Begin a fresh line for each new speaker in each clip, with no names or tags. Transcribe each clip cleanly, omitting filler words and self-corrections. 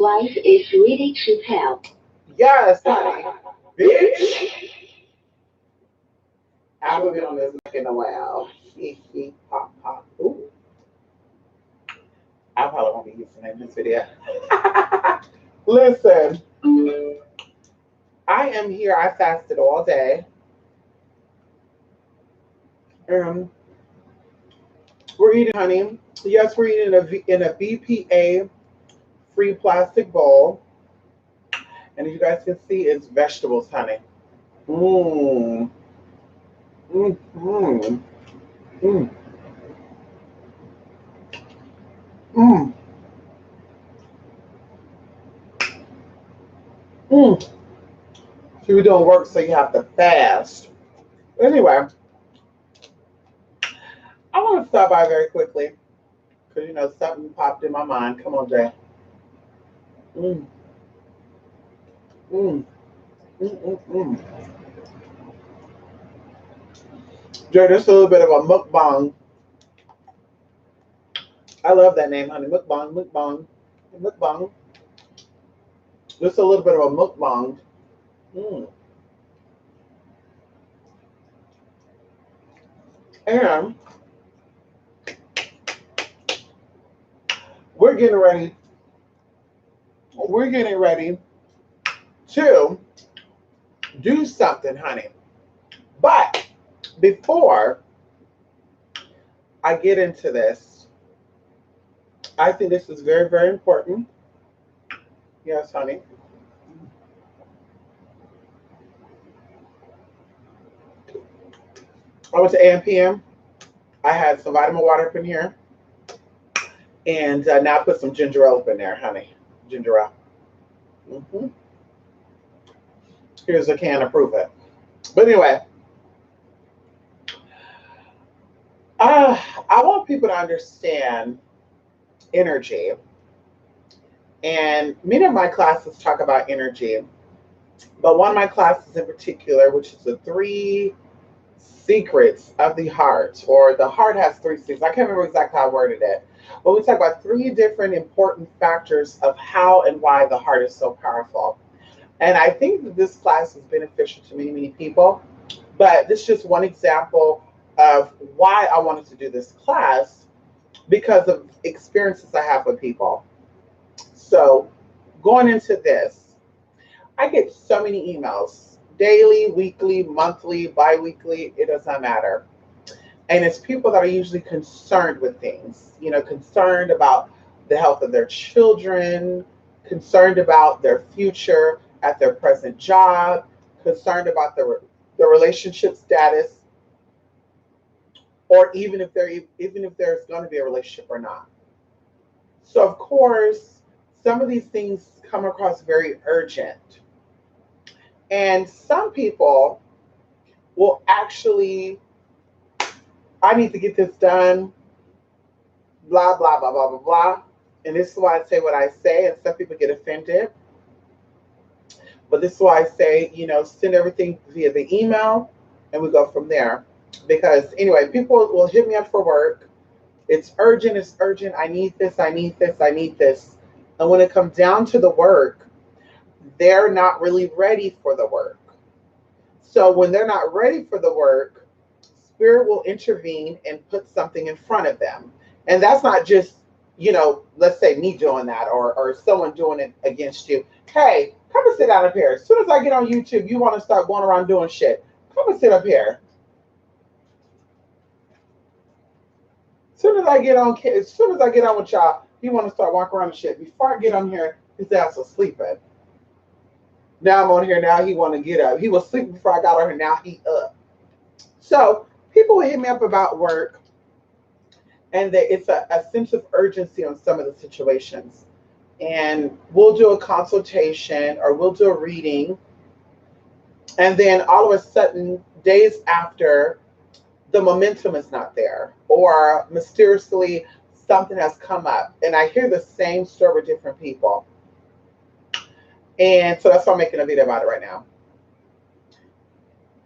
Life is ready to tell.
Yes, honey. Bitch. I haven't been on this mic in a while. Hee hee pop pop. Ooh. I probably won't be using it in this video. Listen, I am here. I fasted all day. Um, we're eating honey. Yes, we're eating in a BPA free plastic bowl. And as you guys can see, it's vegetables, honey. Mmm. Mmm. Mmm. Mmm. Mmm. Mmm. So we don't work, so you have to fast. Anyway, I want to stop by very quickly because something popped in my mind. Come on, Jay. Mm, mm, mm, mm, mm. Jay, this is a little bit of a mukbang. I love that name, honey. Mukbang, mukbang, mukbang. Just a little bit of a mukbang. Mm. And we're getting ready. We're getting ready to do something, honey. But before I get into this, I think this is very, very important. Yes, honey. I went to AM/PM. I had some vitamin water up in here, and now I put some ginger ale up in there, honey. Ginger ale. Hmm. Here's a can to prove it. But anyway, uh, I want people to understand energy. And many of my classes talk about energy, but one of my classes in particular, which is the three secrets of the heart, or the heart has three secrets. I can't remember exactly how I worded it, but we talk about three different important factors of how and why the heart is so powerful. And I think that this class is beneficial to many, many people. But this is just one example of why I wanted to do this class because of experiences I have with people. So, going into this, I get so many emails daily, weekly, monthly, bi weekly, it does not matter. And it's people that are usually concerned with things, concerned about the health of their children, concerned about their future at their present job, concerned about the relationship status, or even if there's going to be a relationship or not. So of course, some of these things come across very urgent. And some people will actually, I need to get this done, blah, blah, blah, blah, blah, blah. And this is why I say what I say, and some people get offended. But this is why I say, send everything via the email and we go from there. Because anyway, people will hit me up for work. It's urgent, it's urgent. I need this, I need this, I need this. And when it comes down to the work, they're not really ready for the work. So when they're not ready for the work, spirit will intervene and put something in front of them. And that's not just, let's say me doing that or someone doing it against you. Hey, come and sit down up here. As soon as I get on YouTube, you want to start going around doing shit. Come and sit up here. As soon as I get on with y'all, you want to start walking around and shit. Before I get on here, his ass was sleeping. Now I'm on here. Now he want to get up. He was sleeping before I got on here. Now he up. So people will hit me up about work, and that it's a sense of urgency on some of the situations. And we'll do a consultation or we'll do a reading, and then all of a sudden, days after, the momentum is not there, or mysteriously something has come up, and I hear the same story with different people. And so that's why I'm making a video about it right now.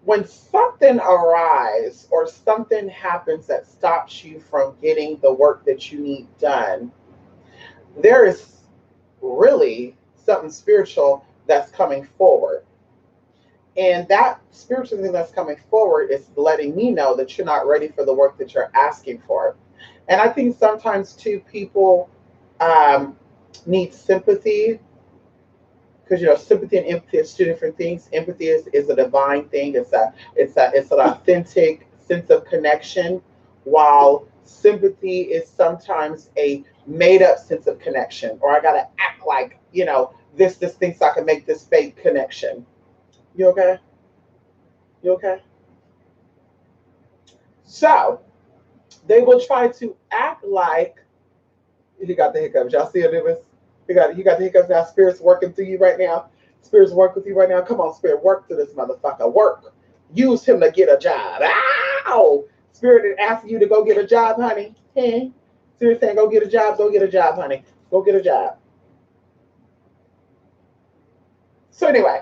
When something arises or something happens that stops you from getting the work that you need done, there is really something spiritual that's coming forward. And that spiritual thing that's coming forward is letting me know that you're not ready for the work that you're asking for. And I think sometimes too, people um, need sympathy, because sympathy and empathy is two different things. Empathy is a divine thing. It's an authentic sense of connection, while sympathy is sometimes a made up sense of connection. Or I gotta act like this thing so I can make this fake connection. You okay? You okay? So they will try to act like he got the hiccups. Y'all see it? You got the hiccups now. Spirit's working through you right now. Spirit's working with you right now. Come on, Spirit, work through this motherfucker. Work. Use him to get a job. Ow! Spirit is asking you to go get a job, honey. Hey. Spirit saying, go get a job. Go get a job, honey. Go get a job. So anyway,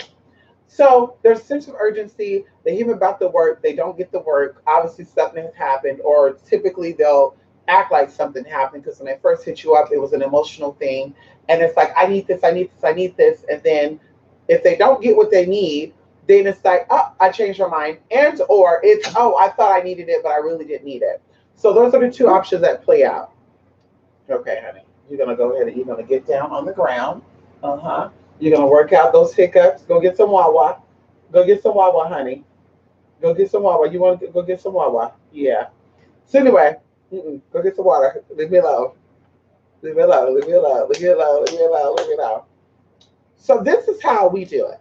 so there's a sense of urgency. They hear about the work. They don't get the work. Obviously, something has happened, or typically they'll act like something happened because when they first hit you up, it was an emotional thing. And it's like, I need this, I need this, I need this. And then if they don't get what they need, then it's like, oh, I changed my mind. And or it's, oh, I thought I needed it, but I really didn't need it. So those are the two options that play out. Okay, honey. You're going to go ahead and you're going to get down on the ground. Uh-huh. You're going to work out those hiccups. Go get some Wawa. Go get some Wawa, honey. Go get some Wawa. You want to go get some Wawa? Yeah. So anyway, go get some water. Leave me alone. Leave me alone. Leave me alone. Leave me alone. Leave me alone. Leave me alone. So this is how we do it.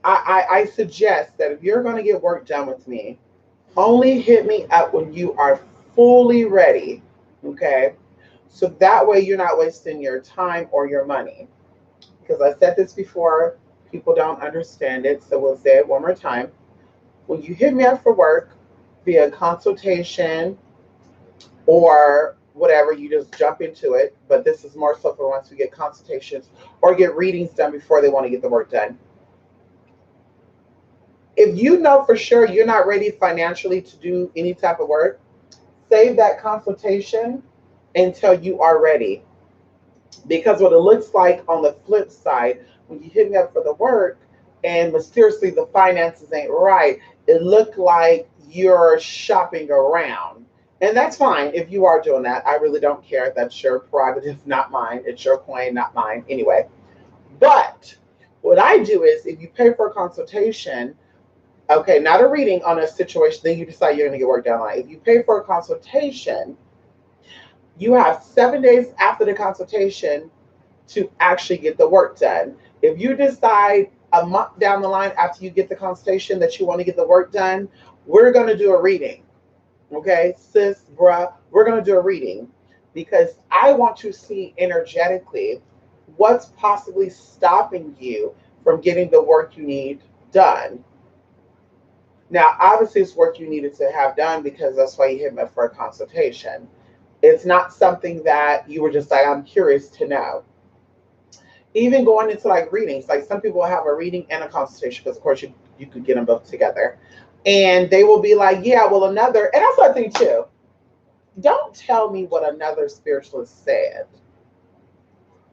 I suggest that if you're going to get work done with me, only hit me up when you are fully ready. Okay? So that way you're not wasting your time or your money. Because I said this before, people don't understand it. So we'll say it one more time. When you hit me up for work via consultation or whatever, you just jump into it. But this is more so for once we get consultations or get readings done before they want to get the work done. If you know for sure you're not ready financially to do any type of work, save that consultation until you are ready. Because what it looks like on the flip side, when you hit me up for the work and mysteriously the finances ain't right, it looked like you're shopping around. And that's fine if you are doing that. I really don't care. That's your prerogative, not mine. It's your coin, not mine. Anyway. But what I do is if you pay for a consultation, okay, not a reading on a situation, then you decide you're going to get work done on it. If you pay for a consultation, you have 7 days after the consultation to actually get the work done. If you decide a month down the line after you get the consultation that you want to get the work done, we're going to do a reading. Okay, sis, bruh, we're going to do a reading because I want to see energetically what's possibly stopping you from getting the work you need done. Now, obviously, it's work you needed to have done because that's why you hit me for a consultation. It's not something that you were just like, I'm curious to know. Even going into like readings, like some people have a reading and a consultation because, of course, you could get them both together. And they will be like, yeah, well, another, and that's what I think too. Don't tell me what another spiritualist said.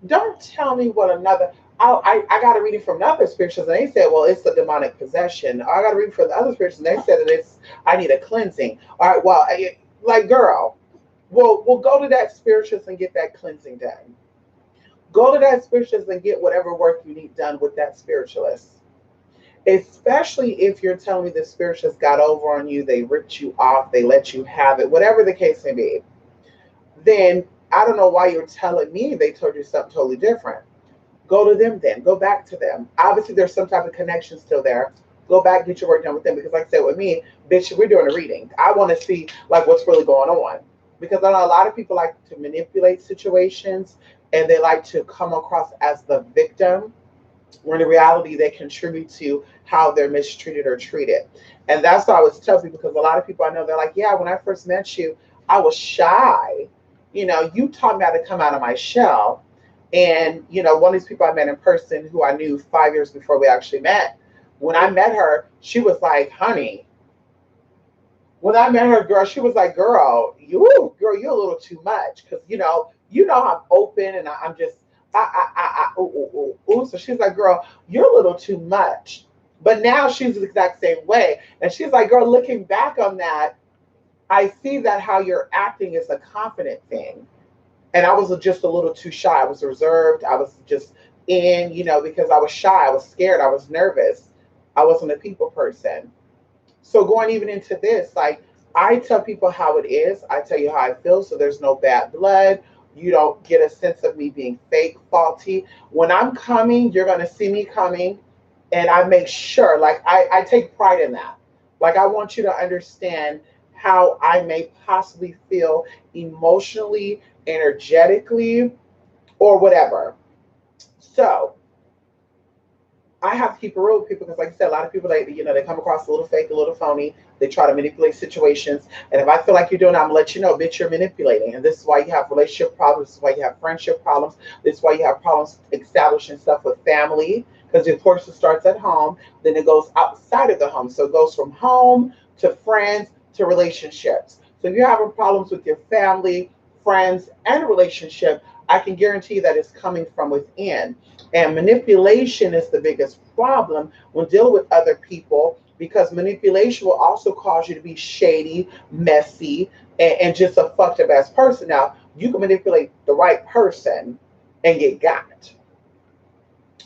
Don't tell me what another, I got a reading from another spiritualist and they said, well, it's a demonic possession. Or I got a reading from the other spiritualist and they said that I need a cleansing. All right, well, like, girl, we'll go to that spiritualist and get that cleansing done. Go to that spiritualist and get whatever work you need done with that spiritualist. Especially if you're telling me the spiritualist got over on you, they ripped you off, they let you have it, whatever the case may be, then I don't know why you're telling me they told you something totally different. Go to them then. Go back to them. Obviously, there's some type of connection still there. Go back, get your work done with them. Because like I said, with me, bitch, we're doing a reading. I want to see like what's really going on. Because I know a lot of people like to manipulate situations and they like to come across as the victim, when in reality they contribute to how they're mistreated or treated. And that's what I was telling people, because a lot of people I know, they're like, yeah, when I first met you, I was shy. You taught me how to come out of my shell. And, one of these people I met in person who I knew 5 years before we actually met, when I met her, she was like, honey, when I met her, girl, she was like, girl, you're a little too much. Because, you know, I'm open and I'm just, ooh, ooh, ooh, ooh. So she's like, girl, you're a little too much. But now she's the exact same way. And she's like, girl, looking back on that, I see that how you're acting is a confident thing. And I was just a little too shy. I was reserved. I was just in, you know, because I was shy. I was scared. I was nervous. I wasn't a people person. So going even into this, like I tell people how it is. I tell you how I feel. So there's no bad blood. You don't get a sense of me being fake, faulty. When I'm coming, you're going to see me coming. And I make sure, like, I take pride in that. Like, I want you to understand how I may possibly feel emotionally, energetically, or whatever. So, I have to keep it real with people because, like I said, a lot of people, they come across a little fake, a little phony. They try to manipulate situations. And if I feel like you're doing it, I'm going to let you know, bitch, you're manipulating. And this is why you have relationship problems. This is why you have friendship problems. This is why you have problems establishing stuff with family. Because of course, it starts at home, then it goes outside of the home. So it goes from home to friends to relationships. So if you're having problems with your family, friends, and relationship, I can guarantee that it's coming from within. And manipulation is the biggest problem when dealing with other people because manipulation will also cause you to be shady, messy, and just a fucked up ass person. Now, you can manipulate the right person and get got.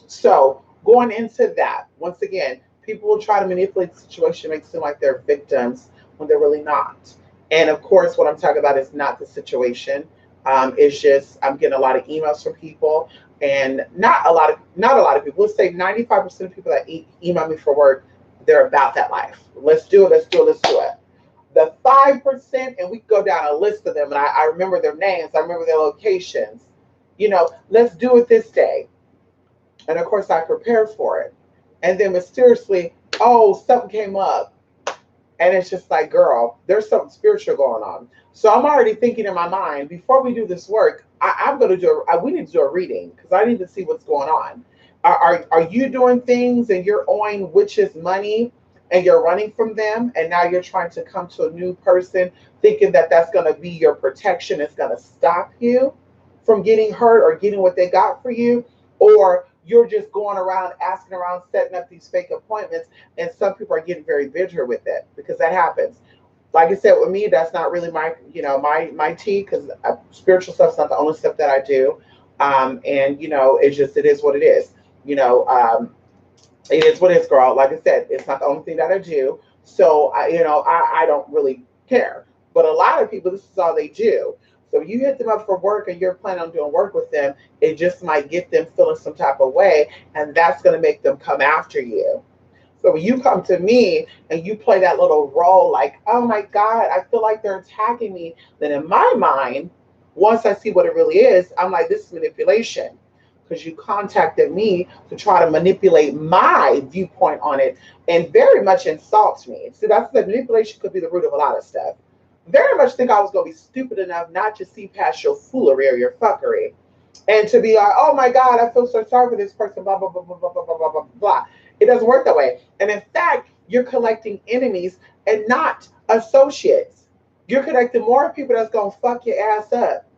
So, going into that, once again, people will try to manipulate the situation, make it seem like they're victims when they're really not. And of course, what I'm talking about is not the situation. It's just I'm getting a lot of emails from people, and not a lot of people. Let's say 95% of people that email me for work, they're about that life. Let's do it. Let's do it. Let's do it. The 5%, and we go down a list of them, and I remember their names. I remember their locations. You know, let's do it this day. And of course, I prepared for it. And then mysteriously, oh, something came up. And it's just like, girl, there's something spiritual going on. So I'm already thinking in my mind, before we do this work, I'm going to we need to do a reading because I need to see what's going on. Are you doing things and you're owing witches money and you're running from them? And now you're trying to come to a new person thinking that that's going to be your protection. It's going to stop you from getting hurt or getting what they got for you. Or you're just going around asking around, setting up these fake appointments, and some people are getting very bitter with it because that happens. Like I said, with me, that's not really my tea because spiritual stuff's not the only stuff that I do, and it's just it is what it is. You know, it is what it is, girl. Like I said, it's not the only thing that I do. So I don't really care. But a lot of people, this is all they do. So you hit them up for work and you're planning on doing work with them, it just might get them feeling some type of way, and that's going to make them come after you. So when you come to me and you play that little role, like, oh my God, I feel like they're attacking me, then in my mind, once I see what it really is, I'm like, this is manipulation because you contacted me to try to manipulate my viewpoint on it and very much insults me. See, that's the manipulation could be the root of a lot of stuff. Very much think I was going to be stupid enough not to see past your foolery or your fuckery and to be like, oh my God, I feel so sorry for this person, blah, blah, blah, blah, blah, blah, blah, blah, blah, blah. It doesn't work that way. And in fact, you're collecting enemies and not associates. You're collecting more people that's going to fuck your ass up.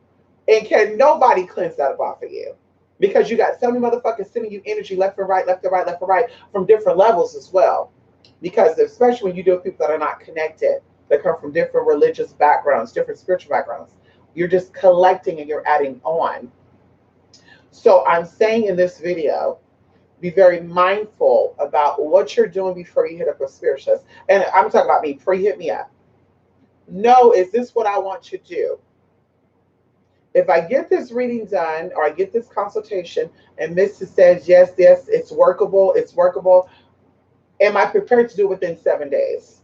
And can nobody cleanse that up off of you? Because you got so many motherfuckers sending you energy left and right, left and right, left and right from different levels as well. Because especially when you deal with people that are not connected, that come from different religious backgrounds, different spiritual backgrounds, you're just collecting and you're adding on. So I'm saying in this video, be very mindful about what you're doing before you hit up a spiritualist. And I'm talking about me, before you hit me up. No, is this what I want to do? If I get this reading done or I get this consultation and Mrs. says, yes, it's workable, am I prepared to do it within 7 days?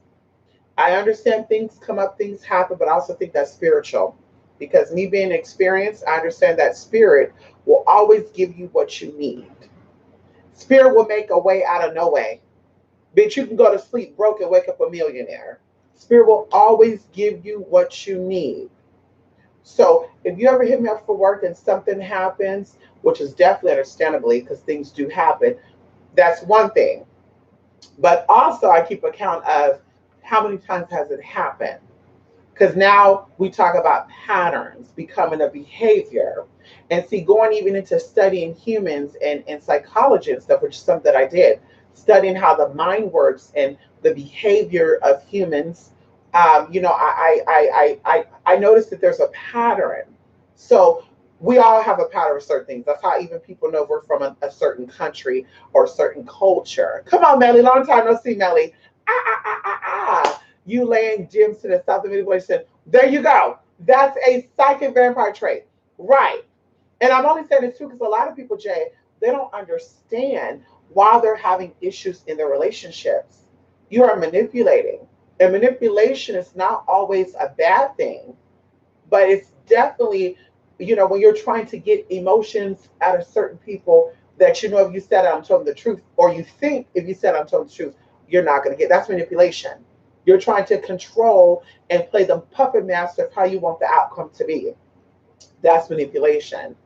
I understand things come up, things happen, but I also think that's spiritual. Because me being experienced, I understand that spirit will always give you what you need. Spirit will make a way out of no way. Bitch, you can go to sleep broke and wake up a millionaire. Spirit will always give you what you need. So if you ever hit me up for work and something happens, which is definitely understandably because things do happen, that's one thing. But also I keep account of how many times has it happened. Because now we talk about patterns becoming a behavior. And see, going even into studying humans and psychology and stuff, which is something that I did, studying how the mind works and the behavior of humans. I noticed that there's a pattern. So we all have a pattern of certain things. That's how even people know we're from a certain country or a certain culture. Come on, Melly. Long time no see, Melly. Ah, ah, ah, ah, ah. You laying gems to the south of manipulation. There you go. That's a psychic vampire trait. Right. And I'm only saying this too because a lot of people, Jay, they don't understand why they're having issues in their relationships. You are manipulating. And manipulation is not always a bad thing, but it's definitely, when you're trying to get emotions out of certain people that if you said I'm telling the truth, or you think if you said I'm telling the truth, you're not going to get. That's manipulation. You're trying to control and play the puppet master of how you want the outcome to be. That's manipulation.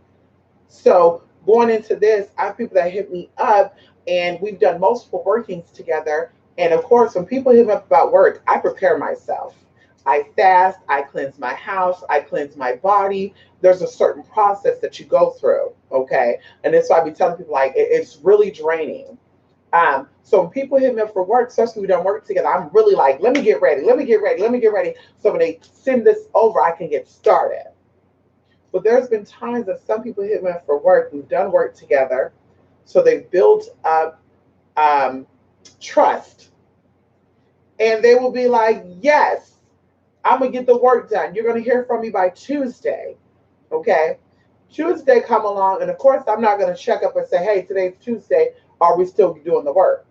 So going into this, I have people that hit me up, and we've done multiple workings together. And of course, when people hit me up about work, I prepare myself. I fast, I cleanse my house, I cleanse my body. There's a certain process that you go through, okay? And that's why I be telling people, like, it's really draining. So when people hit me up for work, especially we don't work together, I'm really like, let me get ready, let me get ready, let me get ready. So when they send this over, I can get started. But there's been times that some people hit me up for work, we've done work together. So they built up trust. And they will be like, yes, I'm going to get the work done. You're going to hear from me by Tuesday. Okay? Tuesday come along, and of course, I'm not going to check up and say, hey, today's Tuesday. Are we still doing the work?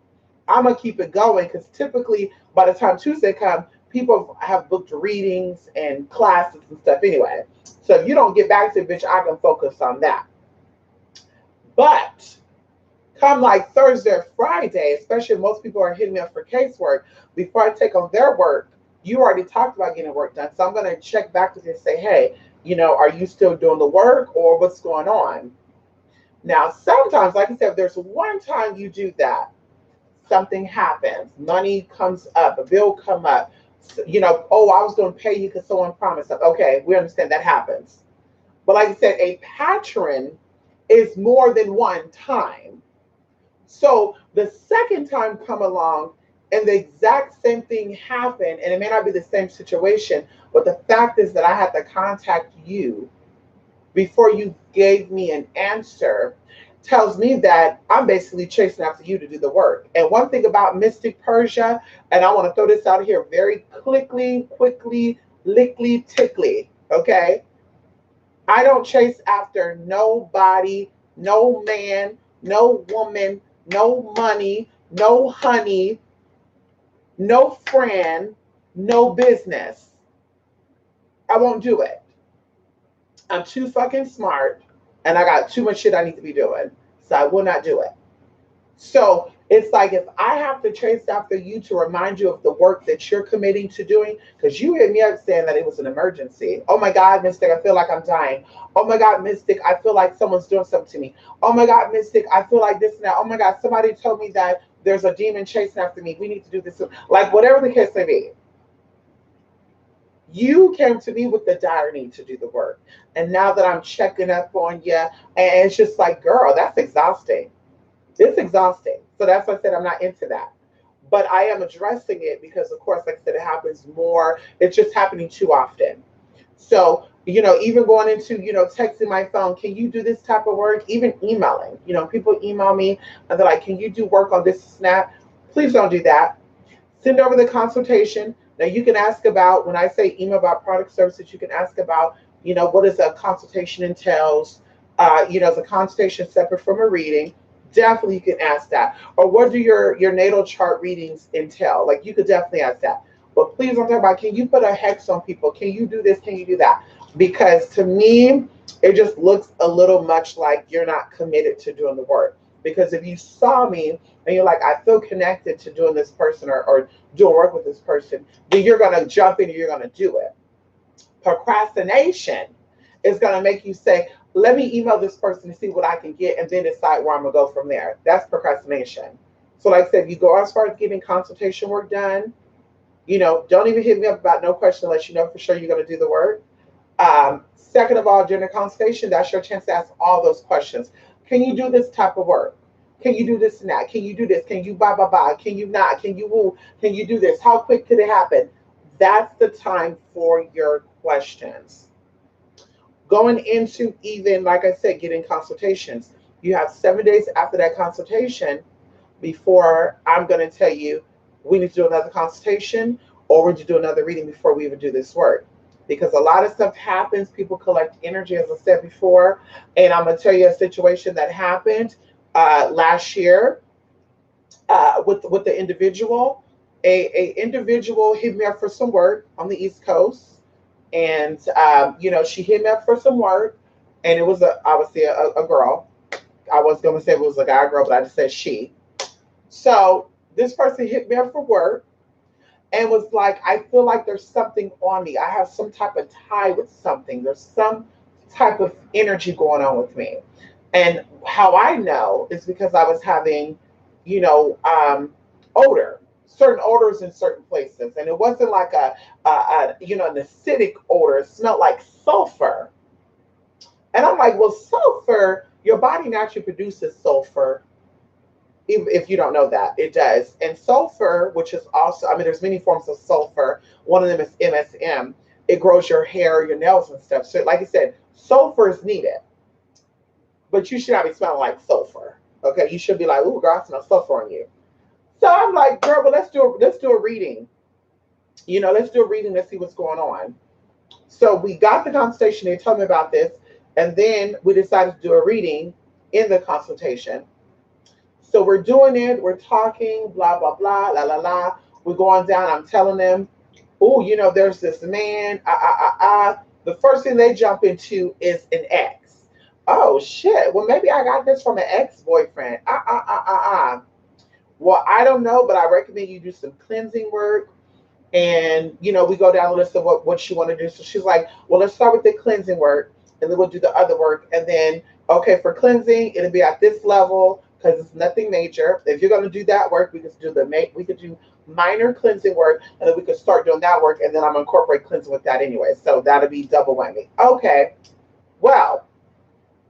I'm going to keep it going because typically by the time Tuesday comes, people have booked readings and classes and stuff anyway. So if you don't get back to it, bitch, I can focus on that. But come like Thursday or Friday, especially if most people are hitting me up for casework, before I take on their work, you already talked about getting work done. So I'm going to check back with you and say, hey, are you still doing the work or what's going on? Now, sometimes, like I said, if there's one time you do that, something happens, money comes up, a bill come up, oh, I was going to pay you because someone promised something. Okay, we understand that happens. But like I said, a pattern is more than one time. So the second time come along and the exact same thing happened, and it may not be the same situation, but the fact is that I had to contact you before you gave me an answer tells me that I'm basically chasing after you to do the work. And one thing about Mystic Persia, and I want to throw this out here very quickly, lickly, tickly, okay? I don't chase after nobody, no man, no woman, no money, no honey, no friend, no business. I won't do it. I'm too fucking smart and I got too much shit I need to be doing. So I will not do it. So it's like if I have to chase after you to remind you of the work that you're committing to doing, because you hit me up saying that it was an emergency. Oh my God, Mystic, I feel like I'm dying. Oh my God, Mystic, I feel like someone's doing something to me. Oh my God, Mystic, I feel like this and that. Oh my God, somebody told me that there's a demon chasing after me. We need to do this. Like whatever the case may be. You came to me with the dire need to do the work. And now that I'm checking up on you, and it's just like, girl, that's exhausting. It's exhausting. So that's why I said I'm not into that. But I am addressing it because, of course, like I said, it happens more. It's just happening too often. So, even going into, texting my phone, can you do this type of work? Even emailing. People email me and they're like, can you do work on this snap? Please don't do that. Send over the consultation. Now you can ask about, when I say email about product services, you can ask about, what is a consultation entails. Is a consultation separate from a reading? Definitely you can ask that. Or what do your natal chart readings entail? Like you could definitely ask that. But please don't talk about, can you put a hex on people? Can you do this? Can you do that? Because to me, it just looks a little much like you're not committed to doing the work. Because if you saw me and you're like, I feel connected to doing this person or doing work with this person, then you're going to jump in and you're going to do it. Procrastination is going to make you say, let me email this person to see what I can get and then decide where I'm going to go from there. That's procrastination. So like I said, you go as far as getting consultation work done, Don't even hit me up about no question unless you know for sure you're going to do the work. Second of all, during the consultation, that's your chance to ask all those questions. Can you do this type of work? Can you do this and that? Can you do this? Can you blah, blah, blah? Can you not? Can you woo? Can you do this? How quick could it happen? That's the time for your questions. Going into even, like I said, getting consultations. You have 7 days after that consultation before I'm going to tell you we need to do another consultation or we need to do another reading before we even do this work. Because a lot of stuff happens, people collect energy, as I said before. And I'm going to tell you a situation that happened last year with the individual. A individual hit me up for some work on the East Coast, and she hit me up for some work, and it was obviously a girl. I was going to say it was a guy or girl, but I just said she. So this person hit me up for work and was like, I feel like there's something on me. I have some type of tie with something. There's some type of energy going on with me. And how I know is because I was having, you know, odor, certain odors in certain places. And it wasn't like an acidic odor. It smelled like sulfur. And I'm like, well, sulfur, your body naturally produces sulfur. If you don't know that, it does. And sulfur, which is also, I mean, there's many forms of sulfur. One of them is MSM. It grows your hair, your nails, and stuff. So, like I said, sulfur is needed, but you should not be smelling like sulfur. Okay, you should be like, ooh, girl, I smell sulfur on you. So I'm like, girl, well, let's do a reading. Let's do a reading. Let's see what's going on. So we got the consultation. They told me about this, and then we decided to do a reading in the consultation. So we're doing it, we're talking, blah, blah, blah, la, la, la. We're going down, I'm telling them, oh, there's this man, The first thing they jump into is an ex. Oh, shit. Well, maybe I got this from an ex-boyfriend. Well, I don't know, but I recommend you do some cleansing work. And, we go down the list of what she want to do. So she's like, well, let's start with the cleansing work, and then we'll do the other work. And then, okay, for cleansing, it'll be at this level, because it's nothing major. If you're going to do that work, we could do minor cleansing work, and then we could start doing that work, and then I'm going to incorporate cleansing with that anyway. So that'll be double whammy. Okay. Well,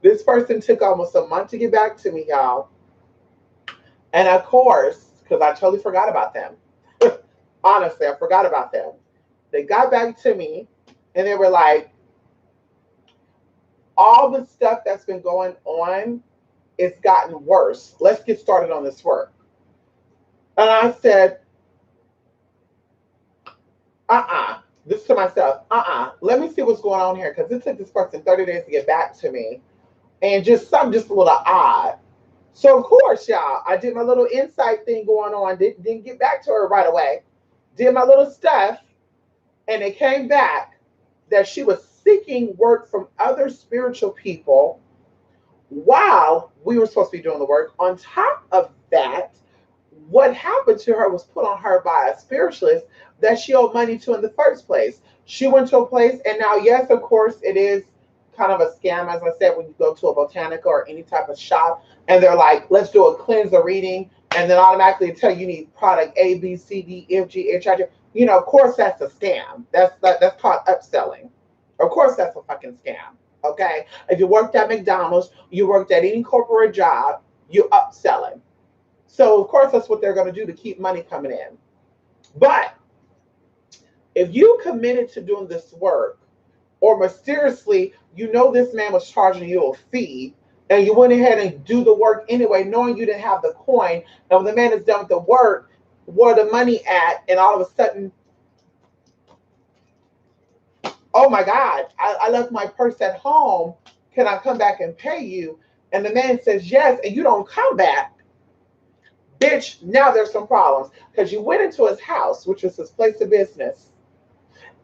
this person took almost a month to get back to me, y'all. And of course, because I totally forgot about them. Honestly, I forgot about them. They got back to me, and they were like, all the stuff that's been going on, it's gotten worse. Let's get started on this work. And I said, this to myself, let me see what's going on here, because it took this person 30 days to get back to me, and just a little odd. So of course, y'all, I did my little insight thing going on, didn't get back to her right away, did my little stuff, and it came back that she was seeking work from other spiritual people while we were supposed to be doing the work. On top of that, what happened to her was put on her by a spiritualist that she owed money to in the first place. She went to a place, and now, yes, of course, it is kind of a scam, as I said, when you go to a botanica or any type of shop, and they're like, let's do a cleanser reading, and then automatically tell you need product A, B, C, D, F, G, H, I, J. Of course, that's a scam. That's called upselling. Of course, that's a fucking scam. Okay? If you worked at McDonald's, you worked at any corporate job, you're upselling. So, of course, that's what they're going to do to keep money coming in. But if you committed to doing this work, or mysteriously, this man was charging you a fee, and you went ahead and do the work anyway, knowing you didn't have the coin, and when the man is done with the work, where the money at, and all of a sudden, oh my God, I left my purse at home. Can I come back and pay you? And the man says yes, and you don't come back. Bitch, now there's some problems. Because you went into his house, which was his place of business,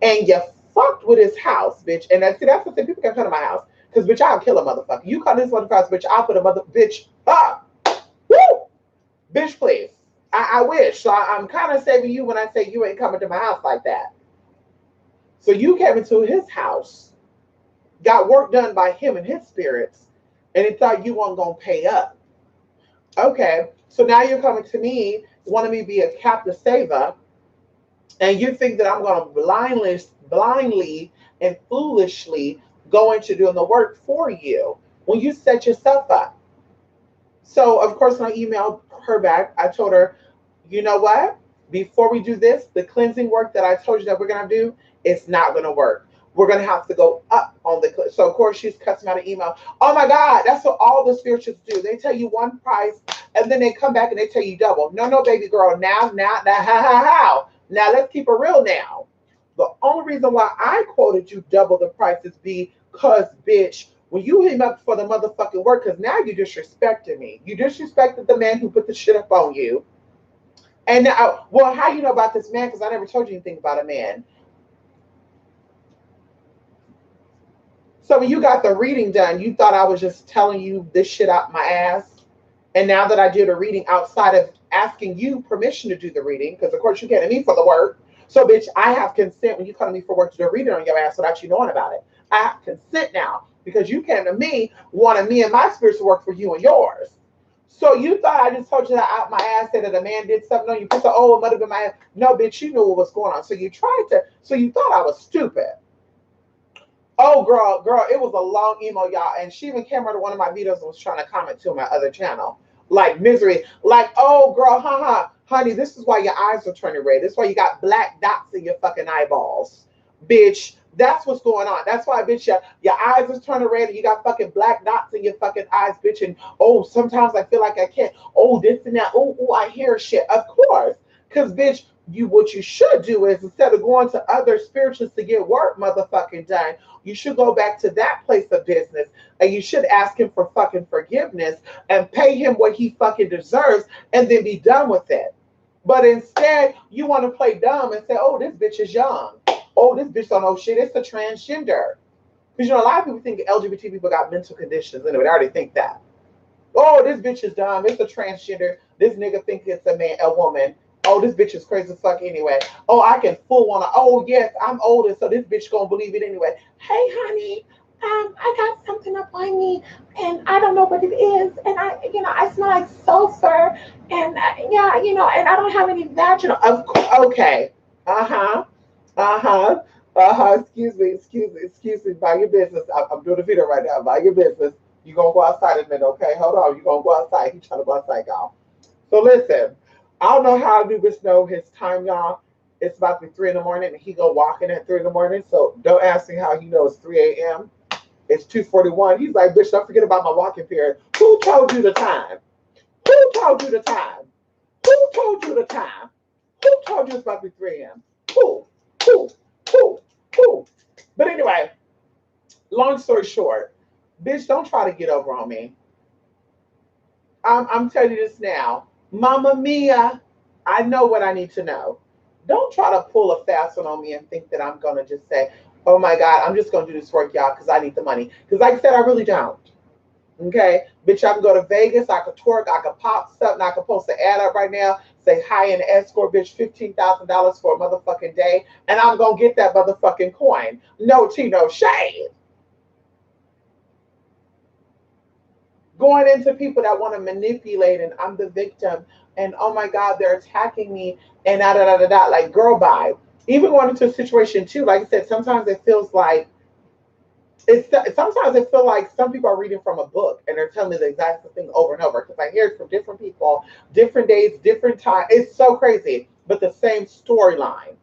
and you fucked with his house, bitch. And that's the thing. People can come to my house. Because, bitch, I'll kill a motherfucker. You come to this motherfucker's house, bitch, I'll put a bitch. Woo! Bitch, please. I wish. So I'm kind of saving you when I say you ain't coming to my house like that. So you came into his house, got work done by him and his spirits, and he thought you weren't going to pay up. Okay, so now you're coming to me, wanting me to be a captive saver, And you think that I'm going to blindly and foolishly go into doing the work for you when you set yourself up. So, of course, when I emailed her back, I told her, you know what? Before we do this, the cleansing work that I told you that we're going to do, it's not going to work. We're going to have to go up on the. So, of course, she's cussing out an email. Oh my God, that's what all the spirituals do. They tell you one price and then they come back and they tell you double. No, no, baby girl. Now, how? Now, let's keep it real now. The only reason why I quoted you double the price is because, bitch, when you hit him up for the motherfucking work, because now you disrespected me. You disrespected the man who put the shit up on you. And now, well, how you know about this man? Because I never told you anything about a man. So when you got the reading done, you thought I was just telling you this shit out my ass. And now that I did a reading outside of asking you permission to do the reading, because of course you came to me for the work. So bitch, I have consent when you come to me for work to do a reading on your ass without you knowing about it. I have consent now because you came to me wanting me and my spirits to work for you and yours. So you thought I just told you that out my ass that a man did something on you. You said, oh, it might have been my ass. No, bitch, you knew what was going on. So you so you thought I was stupid. Oh, girl, it was a long email, y'all. And she even came over to one of my videos and was trying to comment to my other channel. Like misery. Like, oh, girl, honey, this is why your eyes are turning red. This is why you got black dots in your fucking eyeballs. Bitch, that's what's going on. That's why, bitch, your eyes is turning red and you got fucking black dots in your fucking eyes, bitch. And, oh, sometimes I feel like I can't. Oh, this and that. Oh, I hear shit. Of course. Because, bitch, what you should do is instead of going to other spiritualists to get work motherfucking done, you should go back to that place of business and you should ask him for fucking forgiveness and pay him what he fucking deserves and then be done with it. But instead, you want to play dumb and say, oh, this bitch is young. Oh, this bitch don't know shit. It's a transgender. Because, you know, a lot of people think LGBT people got mental conditions. Anyway, they already think that. Oh, this bitch is dumb. It's a transgender. This nigga thinks it's a woman. Oh, this bitch is crazy as fuck anyway. Oh, I can full on. Oh, yes, I'm older, so this bitch gonna believe it anyway. Hey, honey, I got something up on me, and I don't know what it is, and I smell like sulfur, and yeah, and I don't have any vaginal. Okay, Excuse me. Mind your business. I'm doing a video right now. Mind your business. You gonna go outside in a minute, okay? Hold on. You gonna go outside. He's trying to go outside, y'all. So listen. I don't know how Anubis know his time, y'all. It's about to be 3 in the morning, and he go walking at 3 in the morning. So don't ask me how he knows 3 a.m. It's 2:41. He's like, bitch, don't forget about my walking period. Who told you the time? Who told you the time? Who told you the time? Who told you it's about to be 3 a.m.? Who? Who? But anyway, long story short, bitch, don't try to get over on me. I'm telling you this now. Mama Mia, I know what I need to know. Don't try to pull a fast one on me and think that I'm going to just say, oh my God, I'm just going to do this work, y'all, because I need the money. Because like I said, I really don't. Okay? Bitch, I can go to Vegas, I could twerk, I could pop something, I could post an ad up right now, say hi in escort, bitch, $15,000 for a motherfucking day, and I'm going to get that motherfucking coin. No tea, no shade. Going into people that want to manipulate and I'm the victim and oh my God, they're attacking me and like girl bye. Even going into a situation too, like I said, sometimes it feels like sometimes I feel like some people are reading from a book and they're telling me the exact same thing over and over because I hear it from different people, different days, different time. It's so crazy, but the same storyline.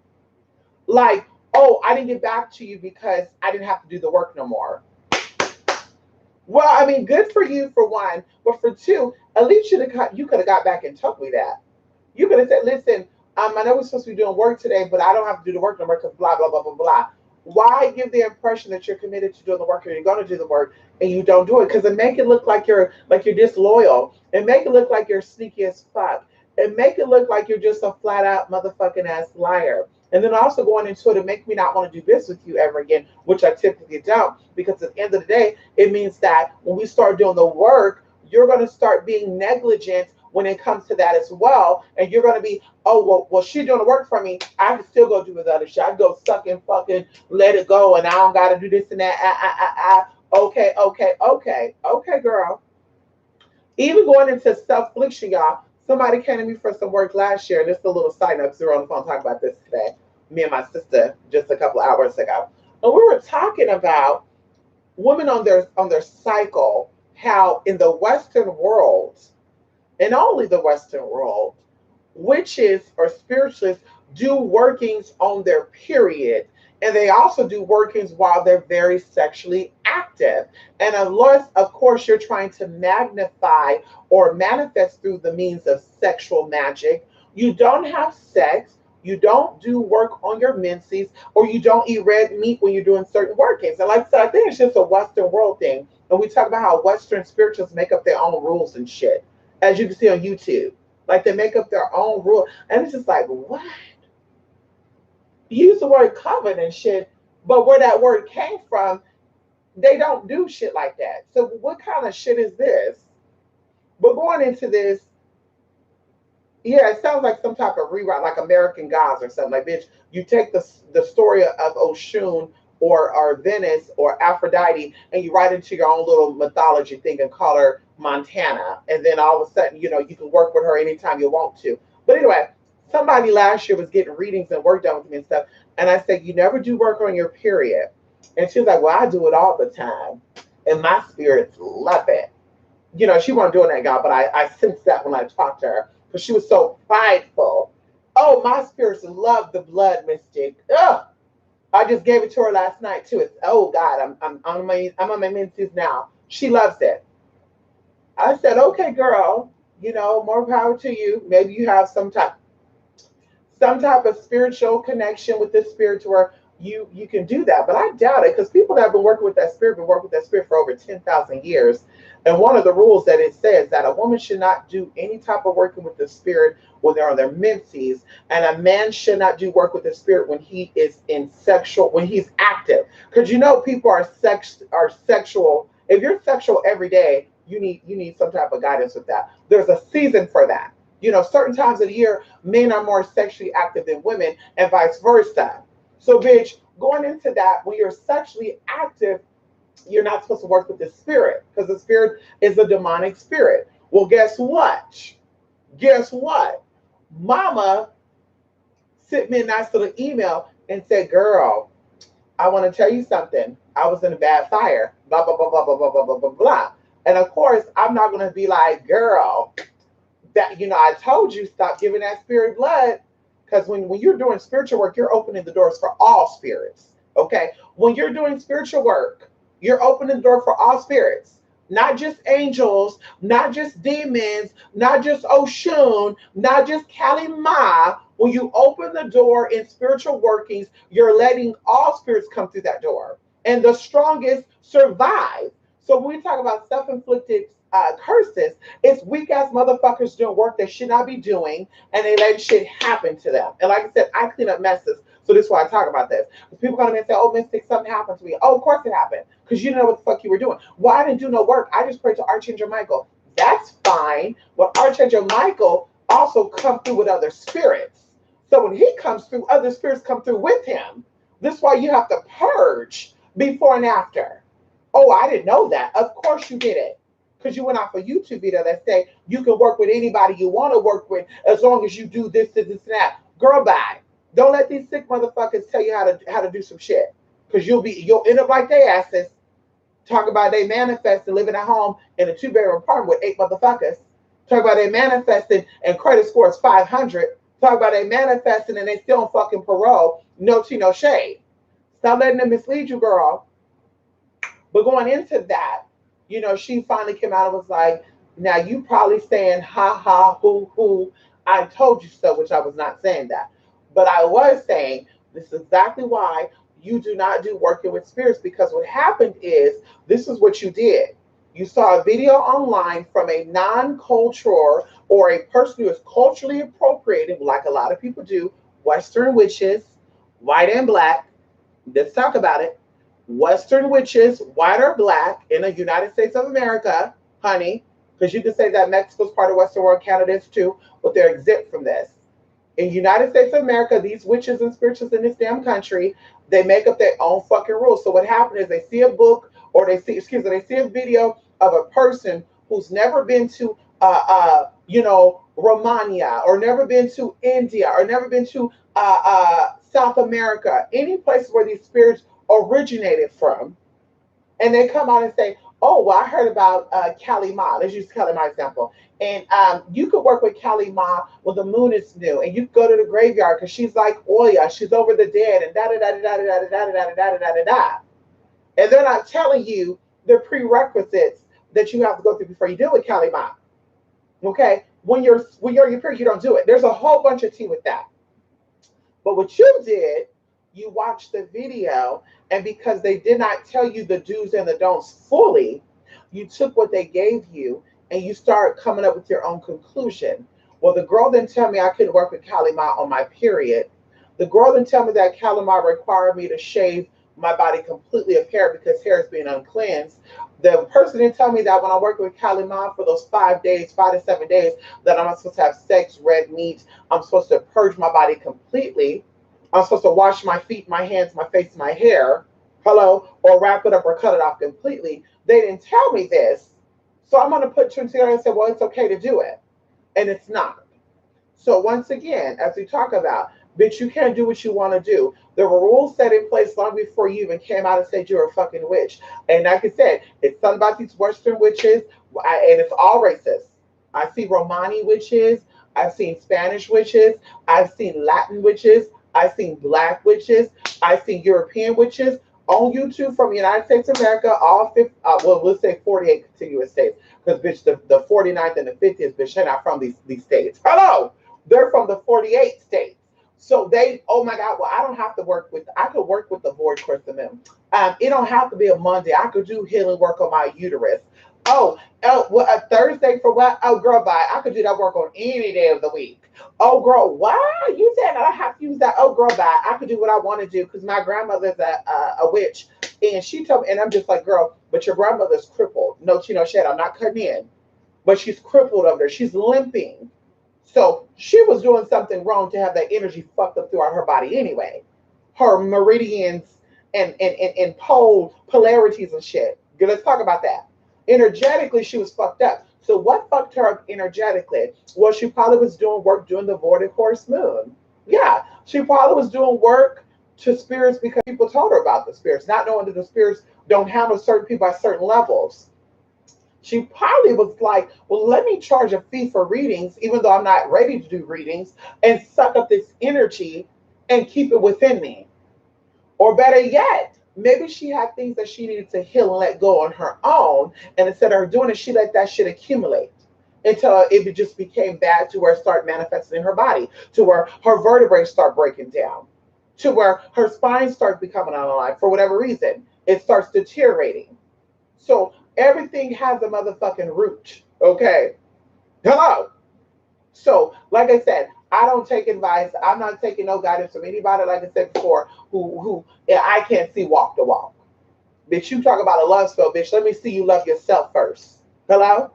Like, oh, I didn't get back to you because I didn't have to do the work no more. Well, I mean, good for you for one, but for two, at least you could have got back and told me that. You could have said, "Listen, I know we're supposed to be doing work today, but I don't have to do the work no more because blah blah blah blah blah." Why give the impression that you're committed to doing the work or you're going to do the work and you don't do it? Because it make it look like you're disloyal. It make it look like you're sneaky as fuck. It make it look like you're just a flat out motherfucking ass liar. And then also going into it and make me not want to do business with you ever again, which I typically don't. Because at the end of the day, it means that when we start doing the work, you're going to start being negligent when it comes to that as well. And you're going to be, oh, well, she's doing the work for me. I can still go do this other shit. I can go suck and fucking let it go. And I don't got to do this and that. Okay, girl. Even going into self-affliction, y'all. Somebody came to me for some work last year, and this is a little side note because we were on the phone talking about this today, me and my sister, just a couple of hours ago. And we were talking about women on their cycle, how in the Western world, and only the Western world, witches or spiritualists do workings on their period. And they also do workings while they're very sexually active. And unless, of course, you're trying to magnify or manifest through the means of sexual magic, you don't have sex, you don't do work on your menses, or you don't eat red meat when you're doing certain workings. And like I said, I think it's just a Western world thing. And we talk about how Western spiritualists make up their own rules and shit, as you can see on YouTube. Like they make up their own rule. And it's just like, what? You use the word coven and shit, but where that word came from, they don't do shit like that. So what kind of shit is this? But going into this, yeah, it sounds like some type of rewrite, like American Gods or something. Like, bitch, you take the story of Oshun or Venice or Aphrodite and you write into your own little mythology thing and call her Montana. And then all of a sudden, you know, you can work with her anytime you want to. But anyway, somebody last year was getting readings and work done with me and stuff. And I said, you never do work on your period. And she was like, well, I do it all the time. And my spirits love it. You know, she wasn't doing that, God, but I sensed that when I talked to her because she was so prideful. Oh, my spirits love the blood, mystic. Ugh. I just gave it to her last night too. It's, oh God, I'm on my menses now. She loves it. I said, okay, girl, you know, more power to you. Maybe you have some type of spiritual connection with this spirit to where you can do that. But I doubt it because people that have been working with that spirit been working with that spirit for over 10,000 years. And one of the rules that it says that a woman should not do any type of working with the spirit when they're on their menses, and a man should not do work with the spirit when he is in sexual, when he's active. Because you know people are sexual. If you're sexual every day, you need some type of guidance with that. There's a season for that. You know, certain times of the year, men are more sexually active than women, and vice versa. So, bitch, going into that, when you're sexually active, you're not supposed to work with the spirit because the spirit is a demonic spirit. Well, guess what? Guess what? Mama sent me a nice little email and said, girl, I want to tell you something. I was in a bad fire, blah, blah, blah, blah, blah, blah, blah, blah, blah, blah. And of course, I'm not going to be like, girl, that, you know, I told you stop giving that spirit blood. Because when you're doing spiritual work, you're opening the doors for all spirits. Okay. When you're doing spiritual work, you're opening the door for all spirits, not just angels, not just demons, not just Oshun, not just Kali Ma. When you open the door in spiritual workings, you're letting all spirits come through that door. And the strongest survive. So when we talk about self-inflicted curses, it's weak ass motherfuckers doing work they should not be doing, and they let shit happen to them. And like I said, I clean up messes, so this is why I talk about this. Because people come to me and say, "Oh, Mystic, something happened to me." Oh, of course it happened, because you didn't know what the fuck you were doing. Well, I didn't do no work. I just prayed to Archangel Michael. That's fine. But Archangel Michael also come through with other spirits. So when he comes through, other spirits come through with him. This is why you have to purge before and after. Oh, I didn't know that. Of course you did it. Because you went off a YouTube video that say you can work with anybody you want to work with as long as you do this, and that. Girl, bye. Don't let these sick motherfuckers tell you how to do some shit. Because you'll end up like they asses. Talk about they manifesting living at home in a 2-bedroom apartment with 8 motherfuckers. Talk about they manifesting and credit score is 500. Talk about they manifesting and they still on fucking parole. No tea, no shade. Stop letting them mislead you, girl. But going into that, you know, she finally came out and was like, now you probably saying, ha ha, hoo, I told you so, which I was not saying that. But I was saying, this is exactly why you do not do working with spirits, because what happened is, this is what you did. You saw a video online from a non-cultural or a person who is culturally appropriated, like a lot of people do, Western witches, white and black. Let's talk about it. Western witches, white or black, in the United States of America, honey, because you can say that Mexico's part of Western world, Canada is too, but they're exempt from this. In United States of America, these witches and spiritualists in this damn country, they make up their own fucking rules. So what happened is they see a book or they see a video of a person who's never been to, Romania, or never been to India, or never been to South America, any place where these spirits originated from, and they come out and say, "Oh, well, I heard about Kali Ma." Let's use Kali Ma example. And you could work with Kali Ma when the moon is new, and you could go to the graveyard because she's like Oya, she's over the dead, and da da da da da da da da da da da da da da. And they're not telling you the prerequisites that you have to go through before you deal with Kali Ma. Okay, when you're your period, you don't do it. There's a whole bunch of tea with that. But what you did, you watched the video, and because they did not tell you the do's and the don'ts fully, you took what they gave you and you started coming up with your own conclusion. Well, the girl didn't tell me I couldn't work with Kalima on my period. The girl didn't tell me that Kalima required me to shave my body completely of hair because hair is being uncleansed. The person didn't tell me that when I worked with Kalima for those 5 days, 5 to 7 days, that I'm not supposed to have sex, red meat. I'm supposed to purge my body completely. I'm supposed to wash my feet, my hands, my face, my hair. Hello, or wrap it up or cut it off completely. They didn't tell me this. So I'm going to put two and together and say, well, it's okay to do it. And it's not. So once again, as we talk about, bitch, you can't do what you want to do. There were rules set in place long before you even came out and said you're a fucking witch. And like I said, it's something about these Western witches, and it's all racist. I see Romani witches. I've seen Spanish witches. I've seen Latin witches. I've seen black witches. I've seen European witches on YouTube from the United States of America, all 50, well, let's say 48 contiguous states. Because, bitch, the 49th and the 50th, bitch, they're not from these states. Hello! They're from the 48 states. So they, oh my God, well, I don't have to work with, I could work with the void chrysanthemum. It don't have to be a Monday. I could do healing work on my uterus. Well, a Thursday for what? Oh, girl, bye. I could do that work on any day of the week. Oh, girl, why? You said I have to use that. Oh, girl, bye. I could do what I want to do because my grandmother's a witch. And she told me, and I'm just like, girl, but your grandmother's crippled. No, she no shit. I'm not cutting in. But she's crippled over there. She's limping. So she was doing something wrong to have that energy fucked up throughout her body anyway. Her meridians and polarities and shit. Let's talk about that. Energetically, she was fucked up. So what fucked her up energetically? Well, she probably was doing work during the voided horse moon. Yeah, she probably was doing work to spirits because people told her about the spirits, not knowing that the spirits don't handle certain people at certain levels. She probably was like, well, let me charge a fee for readings, even though I'm not ready to do readings, and suck up this energy and keep it within me. Or better yet, maybe she had things that she needed to heal and let go on her own. And instead of her doing it, she let that shit accumulate until it just became bad to where it started manifesting in her body, to where her vertebrae start breaking down, to where her spine starts becoming unaligned for whatever reason. It starts deteriorating. So everything has a motherfucking root. Okay. Hello. So, like I said, I don't take advice. I'm not taking no guidance from anybody, like I said before, who yeah, I can't see walk the walk. Bitch, you talk about a love spell, bitch. Let me see you love yourself first. Hello?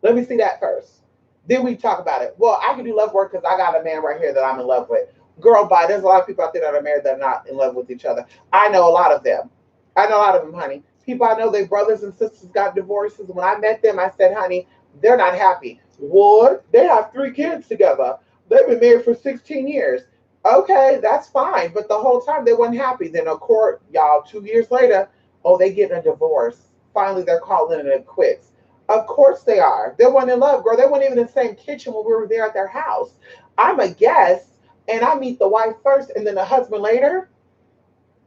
Let me see that first. Then we talk about it. Well, I can do love work because I got a man right here that I'm in love with. Girl, bye. There's a lot of people out there that are married that are not in love with each other. I know a lot of them. I know a lot of them, honey. People I know, their brothers and sisters got divorces. When I met them, I said, honey, they're not happy. What? They have 3 kids together. They've been married for 16 years. Okay, that's fine. But the whole time they weren't happy. Then, of course, y'all, 2 years later, oh, they getting a divorce. Finally, they're calling it quits. Of course they are. They weren't in love, girl. They weren't even in the same kitchen when we were there at their house. I'm a guest, and I meet the wife first and then the husband later.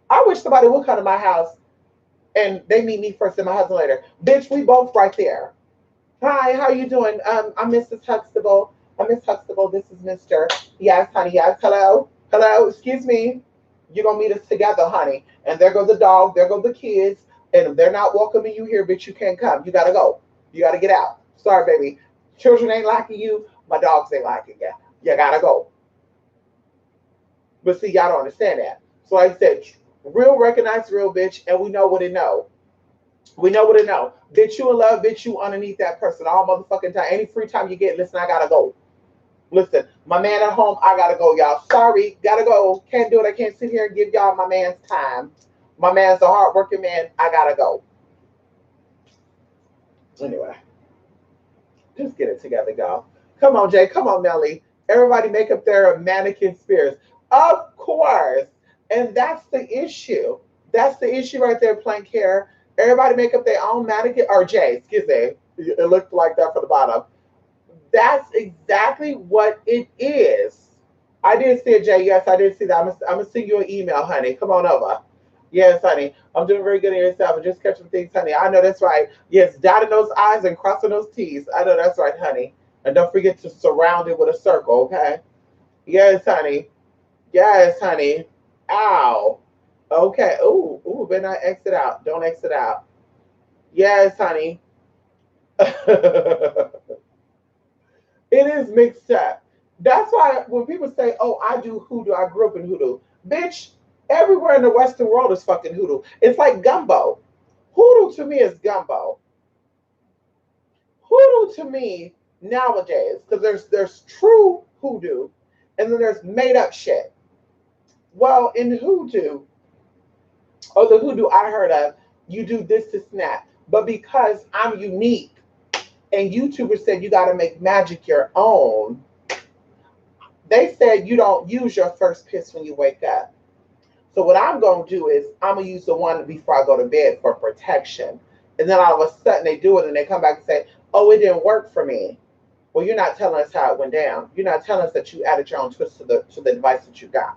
I wish somebody would come to my house and they meet me first and my husband later. Bitch, we both right there. Hi, how you doing? I'm Mrs. Huxtable. I'm Miss Huxtable. This is Mr. Yes, honey. Yes, hello. Hello, excuse me. You're gonna meet us together, honey. And there go the dog, there go the kids. And if they're not welcoming you here, bitch, you can't come. You gotta go. You gotta get out. Sorry, baby. Children ain't liking you. My dogs ain't liking you. You gotta go. But see, y'all don't understand that. So like I said, real recognize real, bitch, and we know what it know. We know what it know. Bitch, you in love, bitch, you underneath that person all motherfucking time. Any free time you get, listen, I gotta go. Listen, my man at home, I gotta go, y'all. Sorry, gotta go. Can't do it. I can't sit here and give y'all my man's time. My man's a hardworking man. I gotta go. Anyway, just get it together, y'all. Come on, Jay. Come on, Melly. Everybody make up their mannequin spirits. Of course. And that's the issue. That's the issue right there, Plank Hair. Everybody make up their own mannequin, or Jay, excuse me. It looked like that for the bottom. That's exactly what it is. I did see it, Jay. Yes, I did see that. I'm gonna send you an email, honey. Come on over. Yes, honey. I'm doing very good in yourself. I'm just catching things, honey. I know that's right. Yes, dotting those I's and crossing those T's. I know that's right, honey. And don't forget to surround it with a circle, okay? Yes, honey. Yes, honey. Ow. Okay. Ooh, ooh, better not exit out. Don't exit out. Yes, honey. It is mixed up. That's why when people say, "Oh, I do hoodoo," I grew up in hoodoo. Bitch, everywhere in the Western world is fucking hoodoo. It's like gumbo. Hoodoo to me is gumbo. Hoodoo to me nowadays, because there's true hoodoo, and then there's made up shit. Well, in hoodoo, or the hoodoo I heard of, you do this to snap. But because I'm unique, and YouTubers said you got to make magic your own, they said you don't use your first piss when you wake up. So what I'm gonna do is I'm gonna use the one before I go to bed for protection. And then all of a sudden they do it and they come back and say, "Oh, it didn't work for me." Well, you're not telling us how it went down. You're not telling us that you added your own twist to the device that you got.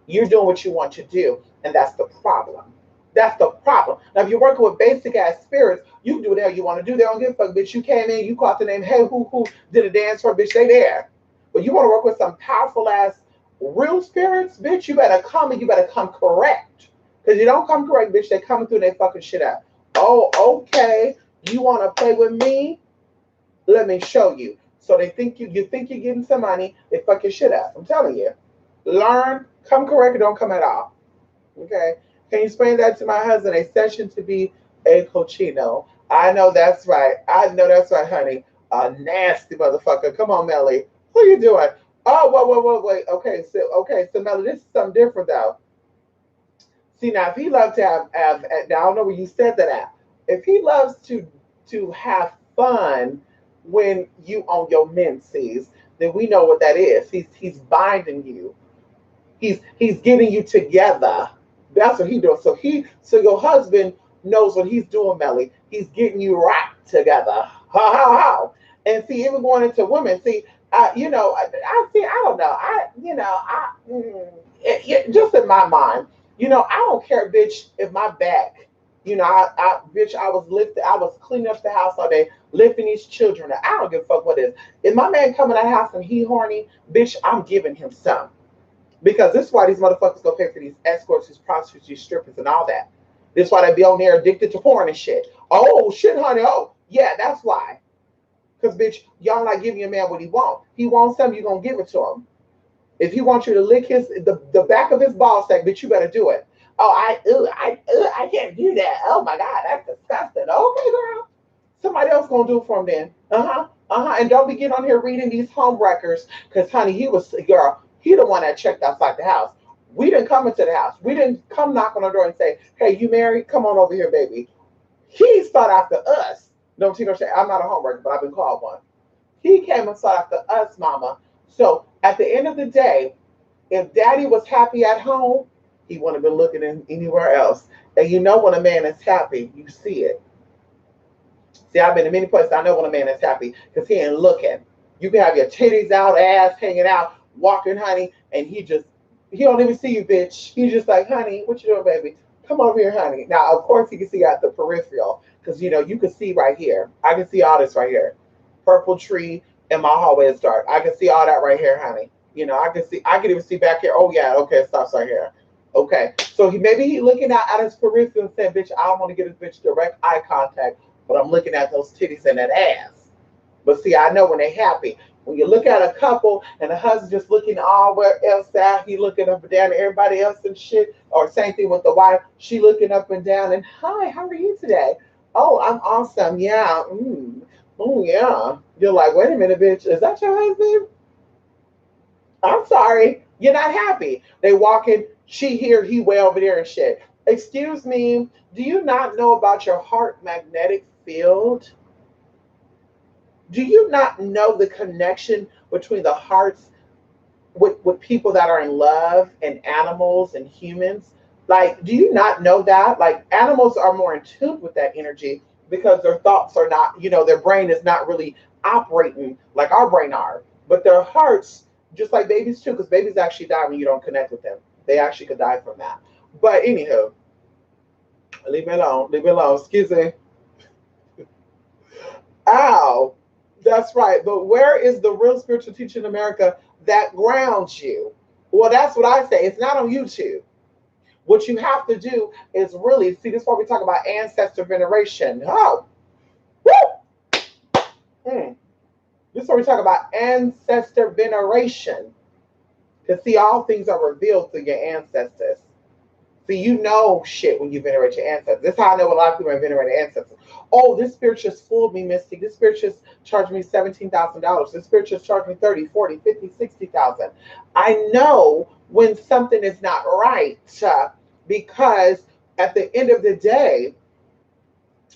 You're doing what you want to do, and that's the problem. That's the problem. Now, if you're working with basic ass spirits, you can do whatever you want to do. They don't give a fuck, bitch. You came in, you caught the name, hey, who did a dance for, bitch, they there. But you want to work with some powerful ass real spirits, bitch, you better come and you better come correct. Because you don't come correct, bitch, they coming through and they fucking shit up. Oh, okay. You want to play with me? Let me show you. So they think you think you're getting some money, they fuck your shit up. I'm telling you. Learn, come correct, or don't come at all. Okay? Can you explain that to my husband? A session to be a cochino. I know that's right. I know that's right, honey. A nasty motherfucker. Come on, Melly. What are you doing? Oh, wait. Okay, so Melly, this is something different though. See now, if he loves to have now I don't know where you said that at. If he loves to have fun when you on your menses, then we know what that is. He's binding you. He's getting you together. That's what he does. So your husband knows what he's doing, Melly. He's getting you right together. How. And see, even going into women, see, I see. I don't know. Just in my mind, I don't care, bitch, if my back, bitch, I was cleaning up the house all day, lifting these children. I don't give a fuck what it is. If my man come in the house and he horny, bitch, I'm giving him some. Because this is why these motherfuckers go pay for these escorts, these prostitutes, these strippers, and all that. This is why they be on there addicted to porn and shit. Oh shit, honey. Oh yeah, that's why. Because bitch, y'all not giving your man what he want. He wants something, you gonna give it to him. If he wants you to lick the back of his ball sack, bitch, you better do it. Oh, I can't do that. Oh my God, that's disgusting. Okay, girl. Somebody else gonna do it for him then. And don't be getting on here reading these home records, because honey, he the one that checked outside the house. We didn't come into the house. We didn't come knock on the door and say, "Hey, you married? Come on over here, baby." He sought after us. Don't you know? I'm not a homewrecker, but I've been called one. He came and sought after us, mama. So at the end of the day, if daddy was happy at home, he wouldn't have been looking anywhere else. And you know when a man is happy, you see it. See, I've been in many places. I know when a man is happy because he ain't looking. You can have your titties out, ass hanging out, walking, honey, and he don't even see you, bitch. He's just like, honey, what you doing, baby? Come over here, honey. Now, of course, he can see out the peripheral because, you can see right here. I can see all this right here. Purple tree and my hallway is dark. I can see all that right here, honey. I can even see back here. Oh, yeah, okay, it stops right here. Okay, so maybe he looking out at his peripheral and saying, bitch, I don't want to get this bitch direct eye contact, but I'm looking at those titties and that ass. But see, I know when they're happy. When you look at a couple and the husband just looking all where else out, he looking up and down at everybody else and shit. Or same thing with the wife, she looking up and down and, hi, how are you today? Oh, I'm awesome. Yeah. Oh, yeah. You're like, wait a minute, bitch. Is that your husband? I'm sorry. You're not happy. They walking, she here, he way over there and shit. Excuse me, do you not know about your heart magnetic field? Do you not know the connection between the hearts with people that are in love and animals and humans? Like, do you not know that? Like, animals are more in tune with that energy because their thoughts are not, their brain is not really operating like our brain are. But their hearts, just like babies too, because babies actually die when you don't connect with them. They actually could die from that. But anywho, leave me alone. Leave me alone. Excuse me. Ow. That's right. But where is the real spiritual teacher in America that grounds you? Well, that's what I say. It's not on YouTube. What you have to do is really see, this is why we talk about ancestor veneration. Oh, woo! This is why we talk about ancestor veneration. To see all things are revealed through your ancestors. See, you know shit when you venerate your ancestors. This is how I know a lot of people are venerating ancestors. Oh, this spirit just fooled me, Mystic. This spirit just charged me $17,000. This spirit just charged me 30, 40, 50, 60,000. I know when something is not right because at the end of the day,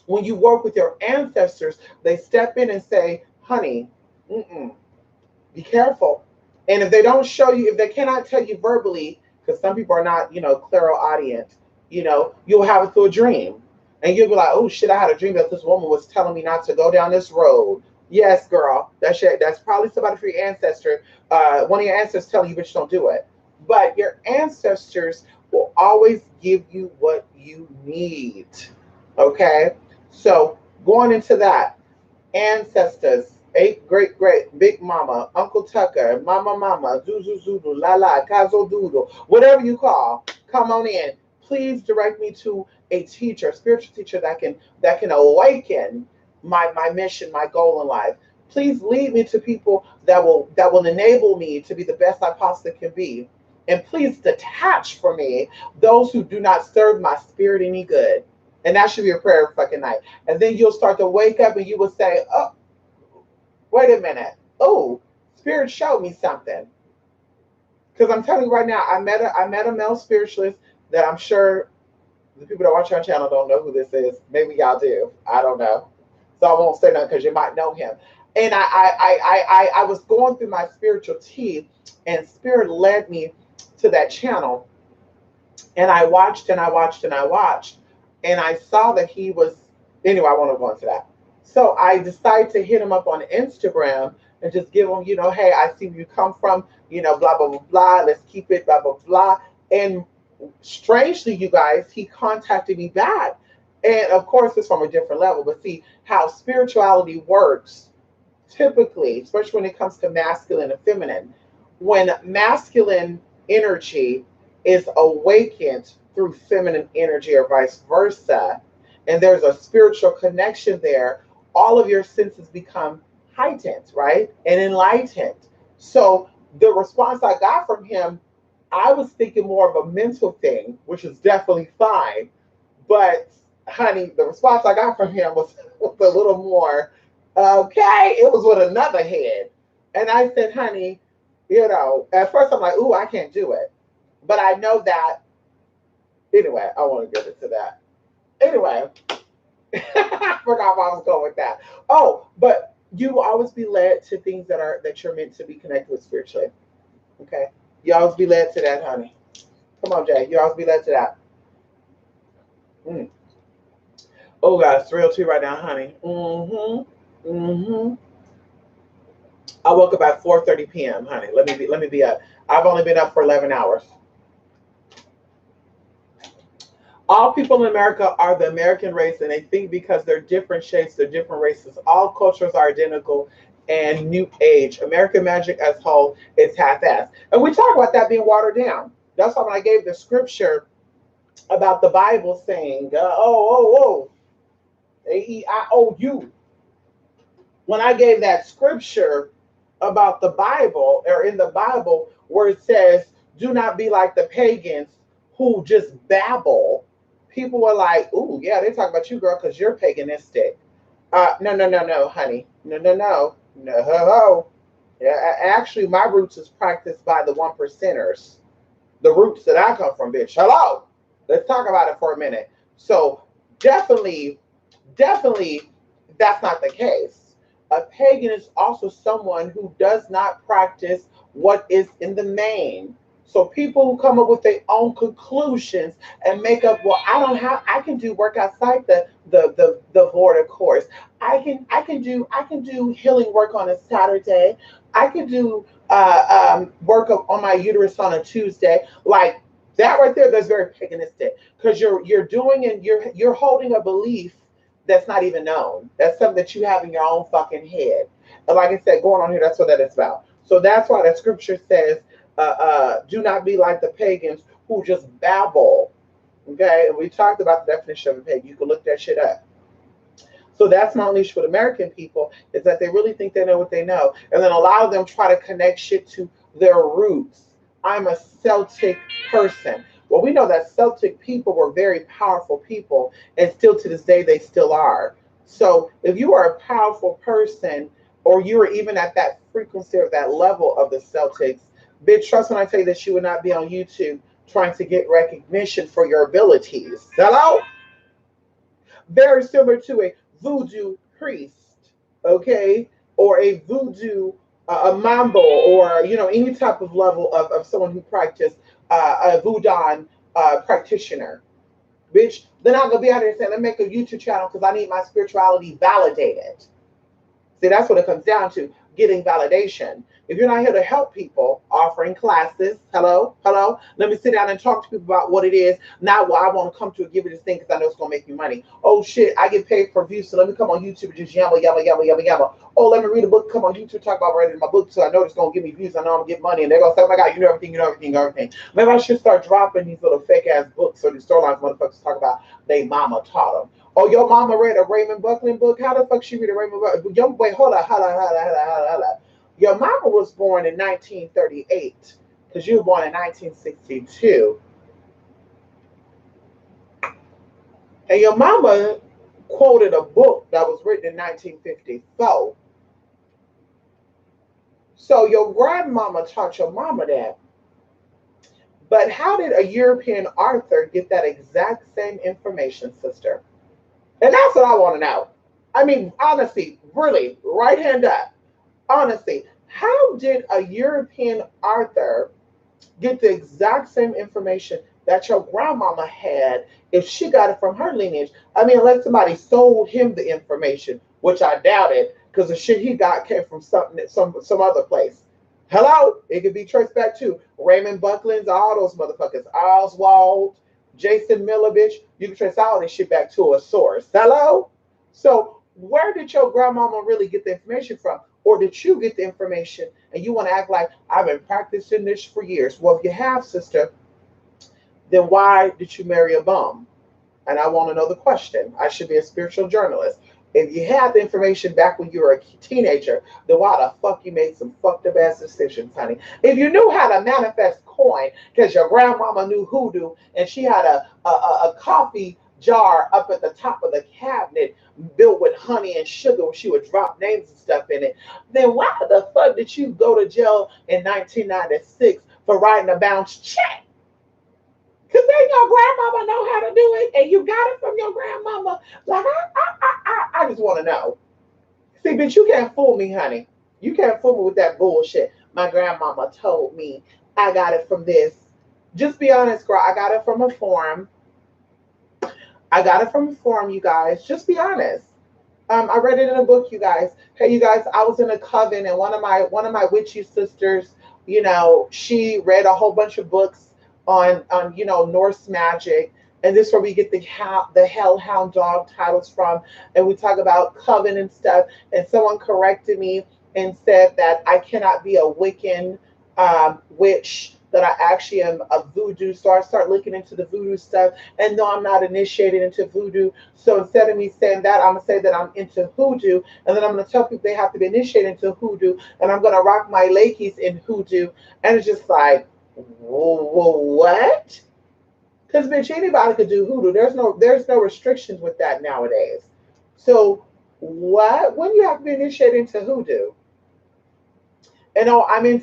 when you work with your ancestors, they step in and say, honey, be careful. And if they don't show you, if they cannot tell you verbally, because some people are not, clairaudient, you'll have it through a dream. And you'll be like, oh shit, I had a dream that this woman was telling me not to go down this road. Yes, girl, that's shit. That's probably somebody for your ancestor, one of your ancestors telling you, but you don't do it. But your ancestors will always give you what you need. Okay? So going into that, ancestors, eight great big mama, Uncle Tucker, mama, zuzu zulu, la la, kazo doodle, whatever you call, come on in. Please direct me to a teacher, a spiritual teacher that can awaken my mission, my goal in life. Please lead me to people that will enable me to be the best I possibly can be. And please detach from me those who do not serve my spirit any good. And that should be a prayer every fucking night. And then you'll start to wake up and you will say, oh, wait a minute. Oh, spirit showed me something. Because I'm telling you right now, I met a male spiritualist that I'm sure the people that watch our channel don't know who this is. Maybe y'all do. I don't know. So I won't say nothing because you might know him. And I was going through my spiritual tea, and spirit led me to that channel. And I watched and I watched and I watched. And I saw that he was, anyway, I won't go into that. So I decided to hit him up on Instagram and just give him, hey, I see where you come from, blah, blah, blah, blah. Let's keep it, blah, blah, blah. And strangely, you guys, he contacted me back. And of course, it's from a different level. But see how spirituality works typically, especially when it comes to masculine and feminine. When masculine energy is awakened through feminine energy or vice versa, and there's a spiritual connection there, all of your senses become heightened, right? And enlightened. So the response I got from him, I was thinking more of a mental thing, which is definitely fine. But honey, the response I got from him was a little more, okay, it was with another head. And I said, honey, at first I'm like, ooh, I can't do it. But I know that, anyway, I want to get into that. Anyway, I forgot where I was going with that. Oh, but you will always be led to things that you're meant to be connected with spiritually. Okay? You always be led to that, honey. Come on, Jay. You always be led to that. Mm. Oh, God, it's real too right now, honey. Mm-hmm. Mm-hmm. I woke up at 4:30 p.m., honey. Let me be up. I've only been up for 11 hours. All people in America are the American race, and they think because they're different shades, they're different races. All cultures are identical and new age. American magic as whole is half-assed. And we talk about that being watered down. That's why when I gave the scripture about the Bible saying, AEIOU. When I gave that scripture about the Bible, or in the Bible, where it says, do not be like the pagans who just babble. People were like, ooh, yeah, they talk about you, girl, because you're paganistic. No, honey. No. Yeah, actually, my roots is practiced by the one percenters. The roots that I come from, bitch. Hello. Let's talk about it for a minute. So definitely, that's not the case. A pagan is also someone who does not practice what is in the main. So people who come up with their own conclusions and make up, well, I can do work outside the Vorta course. I can do healing work on a Saturday. I can do work on my uterus on a Tuesday. Like that right there, that's very paganistic because you're doing and you're holding a belief that's not even known. That's something that you have in your own fucking head. And like I said, going on here, that's what that is about. So that's why the scripture says, do not be like the pagans who just babble. Okay, and we talked about the definition of a pagan. You can look that shit up. So that's my unleash with American people is that they really think they know what they know. And then a lot of them try to connect shit to their roots. I'm a Celtic person. Well, we know that Celtic people were very powerful people, and still to this day, they still are. So if you are a powerful person, or you are even at that frequency or that level of the Celtics, bitch, trust when I tell you that you would not be on YouTube trying to get recognition for your abilities. Hello? Very similar to a voodoo priest, okay, or a voodoo a mambo, or any type of level of someone who practiced a voodoo practitioner. Bitch, they're not gonna be out there saying, "Let me make a YouTube channel because I need my spirituality validated." See, that's what it comes down to, getting validation. If you're not here to help people, offering classes, hello, let me sit down and talk to people about what it is, not what I want to come to and give you this thing because I know it's going to make me money. Oh shit, I get paid for views, so let me come on YouTube and just yabba, yabba, yabba, yabba, yabba. Oh, let me read a book, come on YouTube, talk about writing my book, so I know it's going to give me views, I know I'm going to get money, and they're going to say, oh my God, you know everything, you know everything, you know everything. Maybe I should start dropping these little fake ass books or these storylines motherfuckers talk about they mama taught them. Oh, your mama read a Raymond Buckland book? How the fuck she read a Raymond Buckland? Wait, hold on, hold on. Your mama was born in 1938 because you were born in 1962. And your mama quoted a book that was written in 1954. So your grandmama taught your mama that. But how did a European author get that exact same information, sister? And that's what I want to know. I mean, honestly, really, right hand up. Honestly, how did a European author get the exact same information that your grandmama had if she got it from her lineage? I mean, unless somebody sold him the information, which I doubt it, because the shit he got came from some other place. Hello? It could be traced back to Raymond Buckland's, all those motherfuckers, Oswald, Jason Milovich. You can trace all this shit back to a source. Hello? So where did your grandmama really get the information from? Or did you get the information and you want to act like I've been practicing this for years? Well, if you have, sister, then why did you marry a bum? And I want to know the question. I should be a spiritual journalist. If you had the information back when you were a teenager, then why the fuck you made some fucked up ass decisions, honey? If you knew how to manifest coin, because your grandmama knew hoodoo and she had a coffee jar up at the top of the cabinet built with honey and sugar where she would drop names and stuff in it, then why the fuck did you go to jail in 1996 for writing a bounce check? Because then your grandmama know how to do it and you got it from your grandmama. Like, I just want to know. See, bitch, you can't fool me, honey. You can't fool me with that bullshit. My grandmama told me I got it from this. Just be honest, girl. I got it from a forum. I got it from a forum, you guys. Just be honest. I read it in a book, you guys. Hey, you guys, I was in a coven, and one of my witchy sisters, she read a whole bunch of books on Norse magic, and this is where we get the hellhound dog titles from, and we talk about coven and stuff. And someone corrected me and said that I cannot be a Wiccan witch, that I actually am a voodoo. So I start looking into the voodoo stuff, and no, I'm not initiated into voodoo. So instead of me saying that, I'm gonna say that I'm into hoodoo, and then I'm gonna tell people they have to be initiated into hoodoo, and I'm gonna rock my lakeys in hoodoo, and it's just like, what? Because bitch, anybody could do hoodoo. There's no restrictions with that nowadays. So what? When you have to be initiated into hoodoo? And oh, I'm a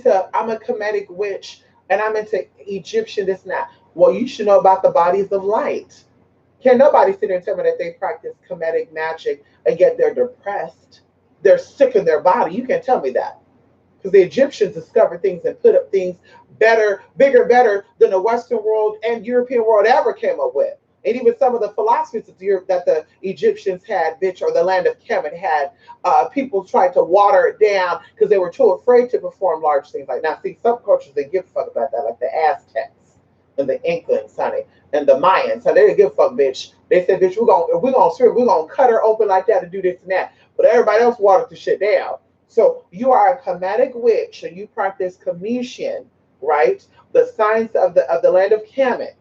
Kemetic witch, and I'm into Egyptian this and that. Well, you should know about the bodies of light. Can nobody sit there and tell me that they practice Kemetic magic and yet they're depressed? they're sick in their body. You can't tell me that. Because the Egyptians discovered things and put up things better, bigger, better than the Western world and European world ever came up with. And even some of the philosophies that the Egyptians had, bitch, or the land of Kemet had, people tried to water it down because they were too afraid to perform large things like that. Now, see, some cultures, they give a fuck about that, like the Aztecs and the Inklings, honey, and the Mayans. So they didn't give a fuck, bitch. They said, bitch, we're gonna cut her open like that and do this and that. But everybody else watered the shit down. So you are a Kemetic witch and you practice Cometian, right? The science of the land of Kemet.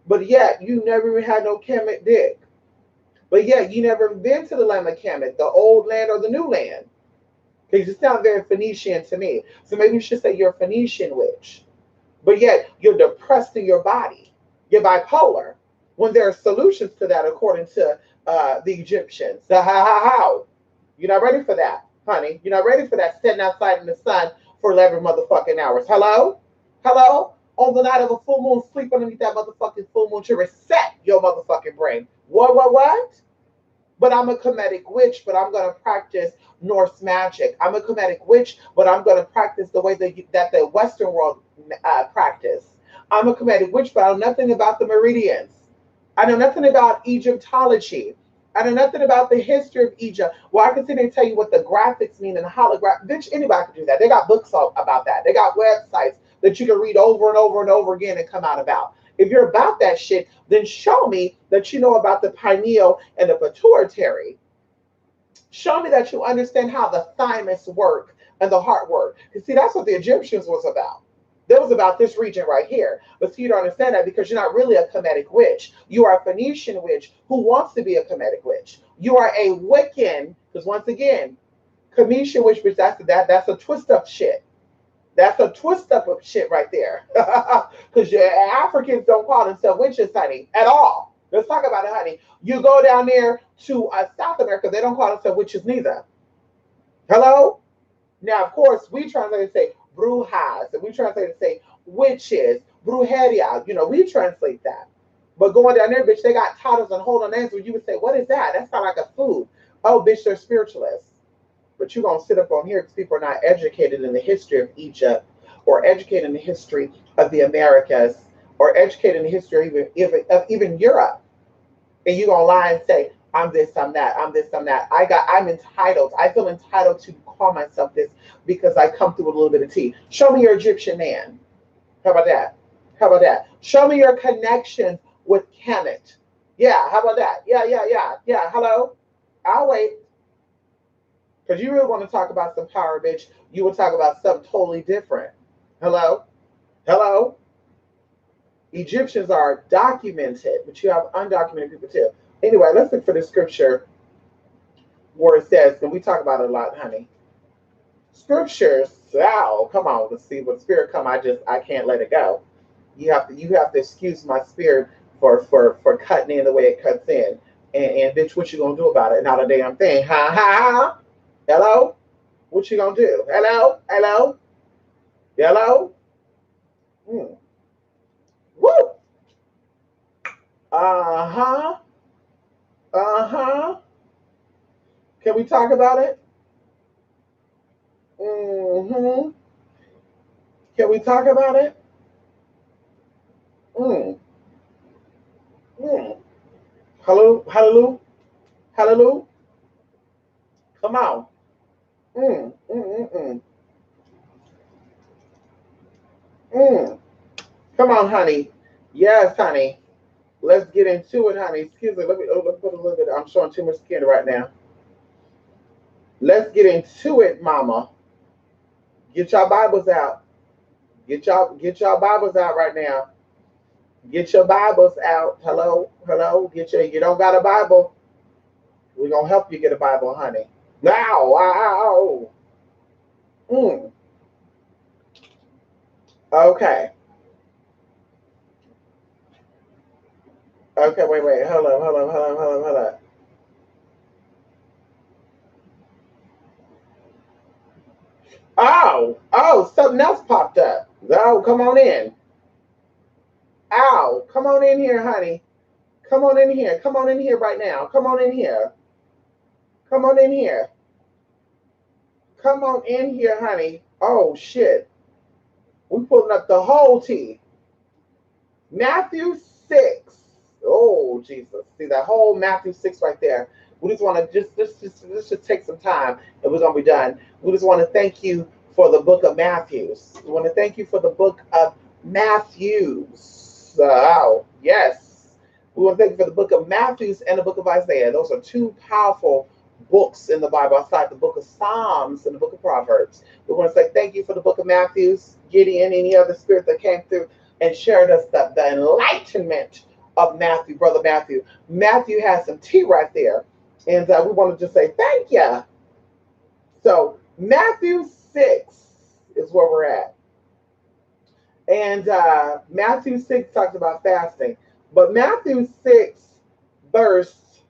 But yet you never even had no Kemet dick. But yet you never been to the land of Kemet, the old land or the new land. Because you sound very Phoenician to me. So maybe you should say you're a Phoenician witch. But yet you're depressed in your body. You're bipolar. When there are solutions to that according to the Egyptians. How? You're not ready for that, honey. You're not ready for that sitting outside in the sun for 11 motherfucking hours. Hello? Hello? On the night of a full moon, sleep underneath that motherfucking full moon to reset your motherfucking brain. What? But I'm a Kemetic witch, but I'm going to practice Norse magic. I'm a Kemetic witch, but I'm going to practice the way that the Western world practice. I'm a Kemetic witch, but I know nothing about the meridians. I know nothing about Egyptology. I know nothing about the history of Egypt. Well, I can sit there and tell you what the graphics mean and the holograph. Bitch, anybody can do that. They got books about that. They got websites that you can read over and over and over again and come out about. If you're about that shit, then show me that you know about the pineal and the pituitary. Show me that you understand how the thymus work and the heart work. You see, that's what the Egyptians was about. That was about this region right here. But see, you don't understand that because you're not really a Kemetic witch. You are a Phoenician witch who wants to be a Kemetic witch. You are a Wiccan, because once again, Cometian witch, bitch, that's a twist up shit. That's a twist up of shit right there. Because Africans don't call themselves witches, honey, at all. Let's talk about it, honey. You go down there to South America, they don't call themselves witches neither. Hello? Now, of course, we translate to say brujas, and we translate to say witches, brujeria. You know, we translate that. But going down there, bitch, they got titles and holding names where you would say, what is that? That sounds like a food. Oh, bitch, they're spiritualists. But you're going to sit up on here because people are not educated in the history of Egypt or educated in the history of the Americas or educated in the history of even Europe. And you're going to lie and say, I'm this, I'm that, I'm this, I'm that. I'm entitled. I feel entitled to call myself this because I come through with a little bit of tea. Show me your Egyptian man. How about that? How about that? Show me your connections with Kemet. Yeah, how about that? Yeah. Hello? I'll wait. Because you really want to talk about some power, bitch. You will talk about something totally different. Hello? Hello? Egyptians are documented, but you have undocumented people too. Anyway, let's look for the scripture where it says, and we talk about it a lot, honey. Scriptures, oh, come on, let's see. When the spirit come, I can't let it go. You have to excuse my spirit for cutting in the way it cuts in. And bitch, what you gonna do about it? Not a damn thing. Ha. Hello? What you gonna do? Hello? Hmm. Woo! Uh-huh. Uh-huh. Can we talk about it? Mm-hmm. Can we talk about it? Mm. Mm. Hallelujah. Come on. Mm. Mm. Mm. Mm. Mm. Come on, honey. Yes, honey. Let's get into it, honey. Excuse me. Let me put a little bit. I'm showing too much skin right now. Let's get into it, mama. Get your Bibles out. Get your Bibles out right now. Get your Bibles out. Hello. You don't got a Bible. We're gonna help you get a Bible, honey. Now, wow. Mm. Okay. Okay, wait. Hold on. Oh, something else popped up. Oh, come on in. Ow, come on in here, honey. Come on in here. Come on in here right now. Come on in here. Come on in here. Come on in here, honey. Oh shit. We pulling up the whole tea. Matthew 6. Oh, Jesus. See that whole Matthew 6 right there. We just want to just take some time and we're going to be done. We just want to thank you for the book of Matthews. We want to thank you for the book of Matthews. Oh, yes. We want to thank you for the book of Matthews and the book of Isaiah. Those are two powerful books in the Bible outside the book of Psalms and the book of Proverbs. We want to say thank you for the book of Matthews, Gideon, any other spirit that came through and shared us the enlightenment of Matthew, Brother Matthew. Matthew has some tea right there. And we want to just say thank you. So Matthew 6 is where we're at. And Matthew 6 talks about fasting. But Matthew 6, verse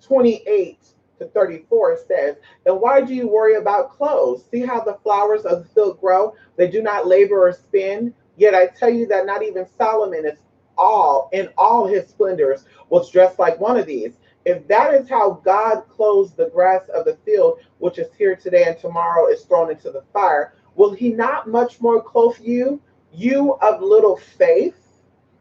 28 to 34 says, and why do you worry about clothes? See how the flowers of the field grow? They do not labor or spin. Yet I tell you that not even Solomon is in all his splendors was dressed like one of these. If that is how God clothes the grass of the field, which is here today and tomorrow is thrown into the fire, will he not much more clothe you, you of little faith?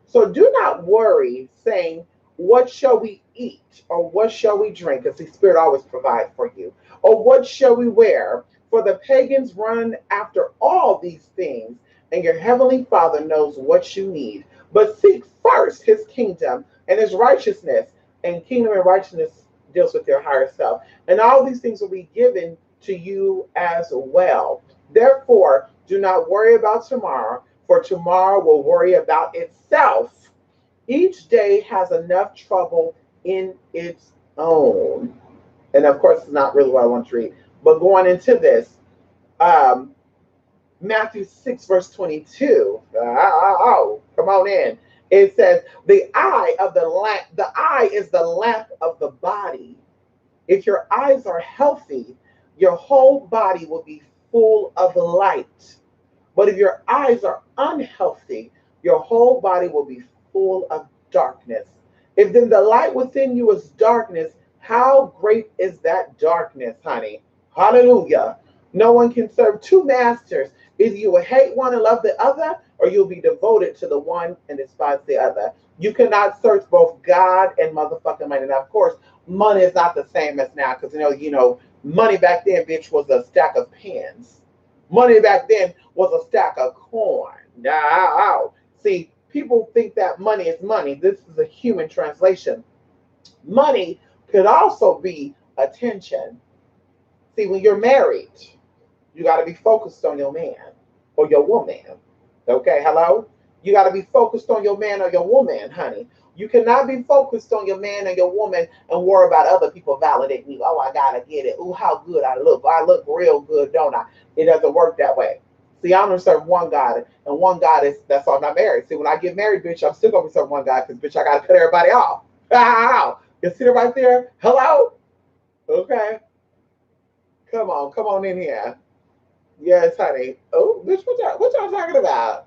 So do not worry, saying, what shall we eat? Or what shall we drink? Because the Spirit always provides for you. Or what shall we wear? For the pagans run after all these things, and your heavenly Father knows what you need. But seek first his kingdom and his righteousness. And kingdom and righteousness deals with your higher self. And all these things will be given to you as well. Therefore, do not worry about tomorrow, for tomorrow will worry about itself. Each day has enough trouble in its own. And of course, it's not really what I want to read. But going into this, Matthew 6, verse 22. Come on in. It says, the eye is the lamp of the body. If your eyes are healthy, your whole body will be full of light. But if your eyes are unhealthy, your whole body will be full of darkness. If then the light within you is darkness, how great is that darkness, honey? Hallelujah. No one can serve two masters. Either you will hate one and love the other, or you'll be devoted to the one and despise the other. You cannot search both God and motherfucking money. Now, of course, money is not the same as now, because you know, money back then, bitch, was a stack of pens. Money back then was a stack of corn. Now, see, people think that money is money. This is a human translation. Money could also be attention. See, when you're married, you got to be focused on your man or your woman. Okay, hello? You got to be focused on your man or your woman, honey. You cannot be focused on your man or your woman and worry about other people validating you. Oh, I got to get it. Oh, how good I look. I look real good, don't I? It doesn't work that way. See, I'm going to serve one God, and one God that's why I'm not married. See, when I get married, bitch, I'm still going to be serving one God because, bitch, I got to cut everybody off. Wow. You see it right there? Hello? Okay. Come on in here. Yes, honey. Oh, bitch, what y'all talking about?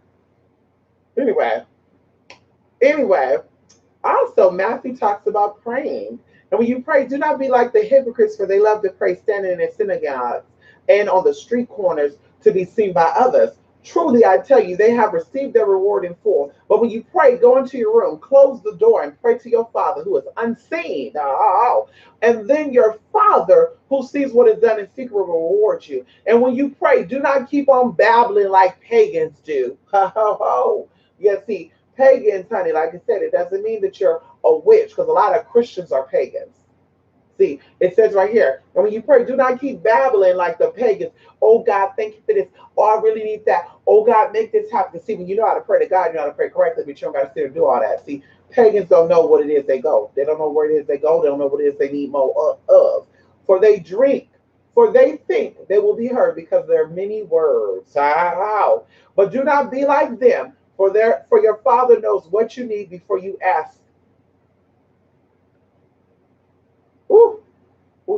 Anyway, also Matthew talks about praying. And when you pray, do not be like the hypocrites, for they love to pray standing in the synagogues and on the street corners to be seen by others. Truly, I tell you, they have received their reward in full. But when you pray, go into your room, close the door, and pray to your Father who is unseen. And then your Father who sees what is done in secret will reward you. And when you pray, do not keep on babbling like pagans do. Yeah, see, pagans, honey, like I said, it doesn't mean that you're a witch, because a lot of Christians are pagans. See, it says right here, and when you pray, do not keep babbling like the pagans. Oh, God, thank you for this. Oh, I really need that. Oh, God, make this happen. See, when you know how to pray to God, you know how to pray correctly, but you don't got to sit and do all that. See, pagans don't know what it is they go. They don't know where it is they go. They don't know what it is they need more of. For they think they will be heard because there are many words. But do not be like them, for your Father knows what you need before you ask. Ooh,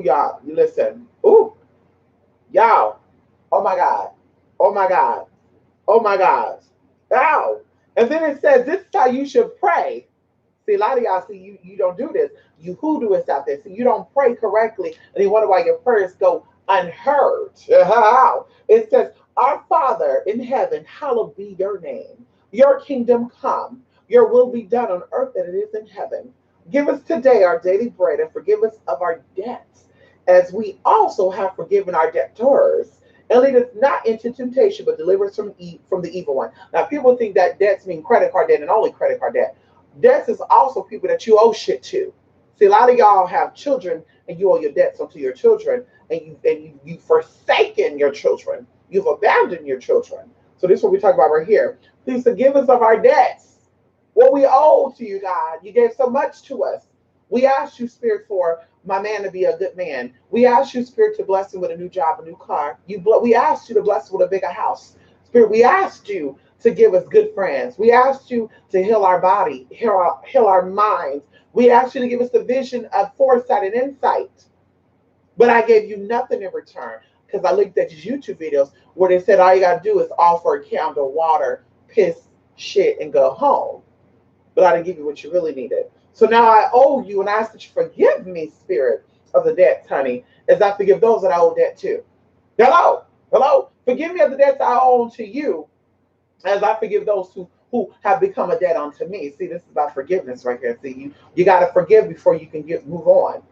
y'all, you listen. Ooh, y'all. Oh my God. Oh my God. Oh my God. Ow. And then it says, this is how you should pray. See, a lot of y'all you don't do this. You hoodooists out there. See, you don't pray correctly, and you wonder why your prayers go unheard. It says, Our Father in heaven, hallowed be your name. Your kingdom come. Your will be done on earth as it is in heaven. Give us today our daily bread and forgive us of our debts, as we also have forgiven our debtors. And lead us not into temptation, but deliver us from the evil one. Now, people think that debts mean credit card debt and only credit card debt. Debts is also people that you owe shit to. See, a lot of y'all have children and you owe your debts onto your children, and you've forsaken your children. You've abandoned your children. So this is what we talk about right here. Please forgive us of our debts. What we owe to you, God. You gave so much to us. We asked you, Spirit, for my man to be a good man. We asked you, Spirit, to bless him with a new job, a new car. We asked you to bless him with a bigger house. Spirit, we asked you to give us good friends. We asked you to heal our body, heal our minds. We asked you to give us the vision of foresight and insight. But I gave you nothing in return, because I looked at these YouTube videos where they said all you got to do is offer a candle, water, piss, shit, and go home. But I didn't give you what you really needed. So now I owe you, and I ask that you forgive me, Spirit, of the debts, honey, as I forgive those that I owe debt to. Hello, hello. Forgive me of the debts I owe to you, as I forgive those who have become a debt unto me. See, this is about forgiveness right here. See, you got to forgive before you can move on.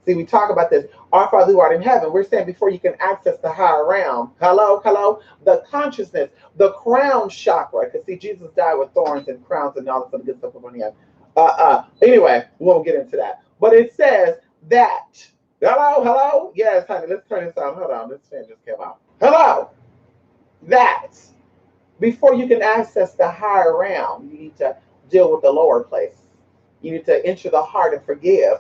See, we talk about this. Our Father who art in heaven. We're saying before you can access the higher realm. Hello, hello. The consciousness, the crown chakra. Because see, Jesus died with thorns and crowns and all this other good stuff on him. Anyway, we won't get into that. But it says that. Hello, hello. Yes, honey. Let's turn this on. Hold on. This fan just came out. Hello. That. Before you can access the higher realm, you need to deal with the lower place. You need to enter the heart and forgive.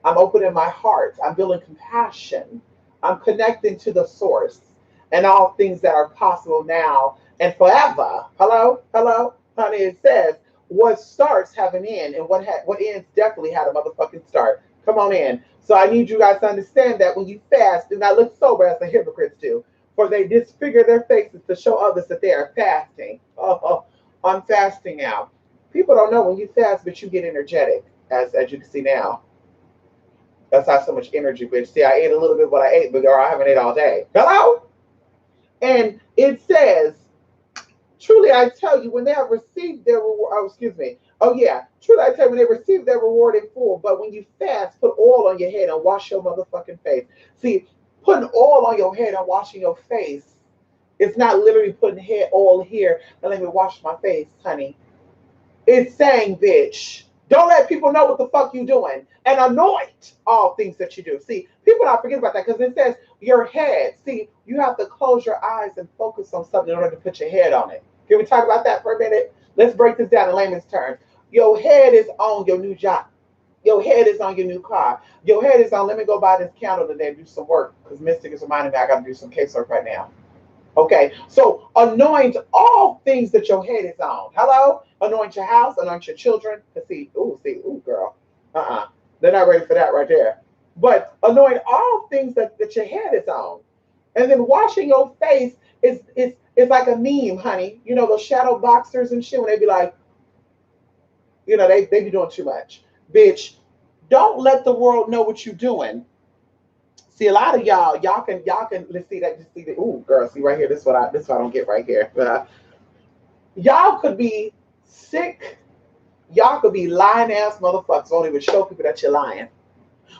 I'm opening my heart. I'm building compassion. I'm connecting to the source and all things that are possible now and forever. Hello, hello, honey. It says what starts have an end, and what ends definitely had a motherfucking start. Come on in. So I need you guys to understand that when you fast, do not look sober as the hypocrites do, for they disfigure their faces to show others that they are fasting. I'm fasting now. People don't know when you fast, but you get energetic, as you can see now. That's not so much energy, bitch. See, I ate a little bit of what I ate, but girl, I haven't ate all day. Hello? And it says, truly I tell you, when they have received their reward, truly I tell you, when they receive their reward in full, but when you fast, put oil on your head and wash your motherfucking face. See, putting oil on your head and washing your face, it's not literally putting oil here and let me wash my face, honey. It's saying, bitch, don't let people know what the fuck you doing, and anoint all things that you do. See, people not forget about that, because it says your head. See, you have to close your eyes and focus on something in order to put your head on it. Can we talk about that for a minute? Let's break this down in layman's terms. Your head is on your new job. Your head is on your new car. Your head is on, let me go buy this candle today and do some work, because Mystic is reminding me I got to do some casework right now. Okay, so anoint all things that your head is on. Hello? Anoint your house, anoint your children. Ooh, girl. They're not ready for that right there. But anoint all things that your head is on. And then washing your face is like a meme, honey. You know, those shadow boxers and shit, when they be like, they be doing too much. Bitch, don't let the world know what you're doing. See, a lot of y'all can let's see that. Just see the ooh, girl. See right here. This is what I don't get right here. Y'all could be sick. Y'all could be lying ass motherfuckers. Don't even show people that you're lying,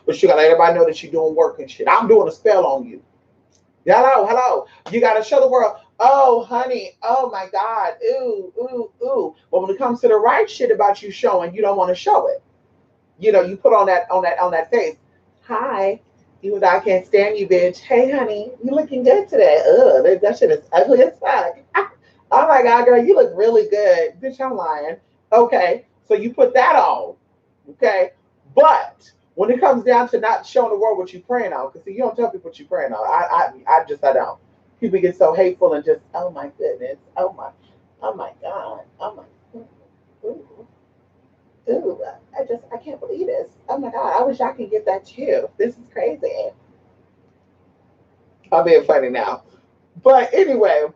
but you gotta let everybody know that you're doing work and shit. I'm doing a spell on you. Hello. You gotta show the world. Oh, honey. Oh my God. Ooh. But when it comes to the right shit about you showing, you don't want to show it. You put on that face. Hi. I can't stand you, bitch. Hey, honey, you looking good today. Ugh, that shit is ugly as fuck. Oh my God, girl, you look really good. Bitch, I'm lying. Okay, so you put that on. Okay, but when it comes down to not showing the world what you're praying on, because see, you don't tell people what you're praying on. I don't. People get so hateful and just, oh my goodness, oh my God, oh my, ooh, I can't believe this. Oh my God, I wish I could get that too. This is crazy. I'm being funny now. But anyway,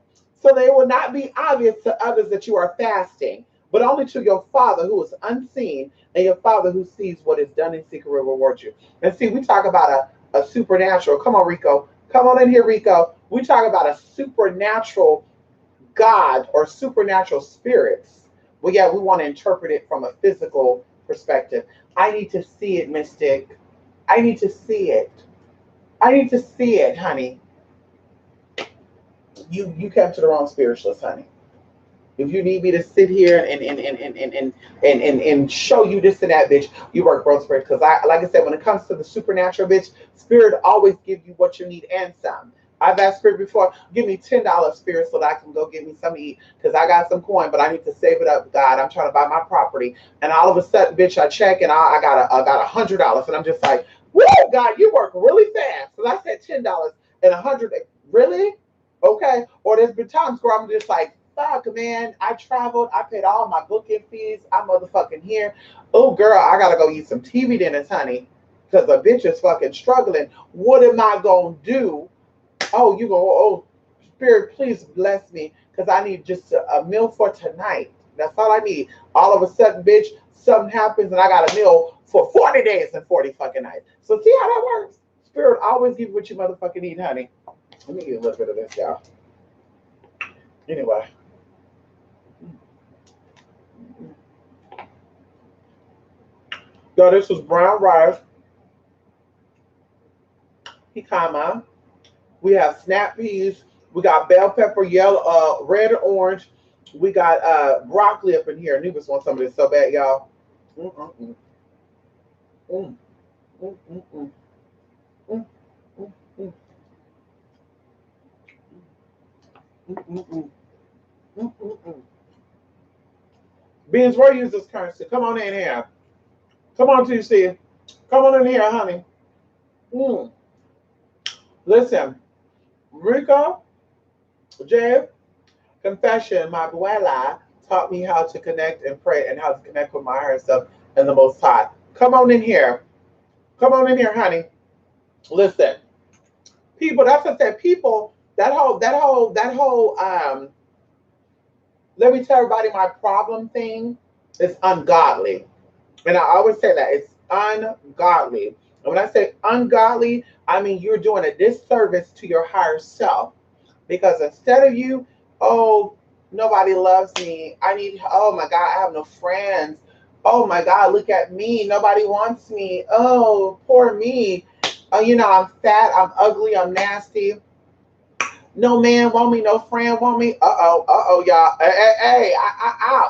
so they will not be obvious to others that you are fasting, but only to your Father who is unseen, and your Father who sees what is done in secret will reward you. And see, we talk about a supernatural. Come on, Rico. Come on in here, Rico. We talk about a supernatural God or supernatural spirits. Well, yeah, we want to interpret it from a physical perspective. I need to see it, Mystic. I need to see it. I need to see it, honey. You came to the wrong spiritualist, honey. If you need me to sit here and show you this and that, bitch, you work both ways. Because I, like I said, when it comes to the supernatural, bitch, spirit always give you what you need and some. I've asked spirit before, give me $10 spirit so that I can go get me some to eat because I got some coin, but I need to save it up. God, I'm trying to buy my property, and all of a sudden, bitch, I check and I got $100, and I'm just like, whoa, God, you work really fast. So I said $10 and 100, really? Okay. Or there's been times where I'm just like, fuck, man, I traveled, I paid all my booking fees, I'm motherfucking here. Oh, girl, I gotta go eat some TV dinners, honey, because the bitch is fucking struggling. What am I gonna do? Oh, you go, oh, Spirit, please bless me, because I need just a meal for tonight. That's all I need. All of a sudden, bitch, something happens and I got a meal for 40 days and 40 fucking nights. So see how that works? Spirit always give you what you motherfucking need, honey. Let me get a little bit of this, y'all. Anyway. Yo, this was brown rice, jicama. We have snap peas. We got bell pepper, yellow, red or orange. We got broccoli up in here. I knew this want some of this so bad, y'all. Mm-mm-mm. Mm, mm, mm, mm, mm, mm, mm, mm, mm, mm, mm, mm, mm. Beans, where use this currency? Come on in here. Come on, TC. Come on in here, honey. Mm. Listen, Rico, Jay, confession, my abuela taught me how to connect and pray and how to connect with my higher self and the Most High. Come on in here. Come on in here, honey. Listen, people. That's what I said. People. That whole. Let me tell everybody my problem thing is ungodly, and I always say that it's ungodly. And when I say ungodly, I mean you're doing a disservice to your higher self. Because instead of you, oh, nobody loves me. I need, oh my God, I have no friends. Oh my God, look at me. Nobody wants me. Oh, poor me. Oh, I'm fat, I'm ugly, I'm nasty. No man want me, no friend want me. Y'all. Hey,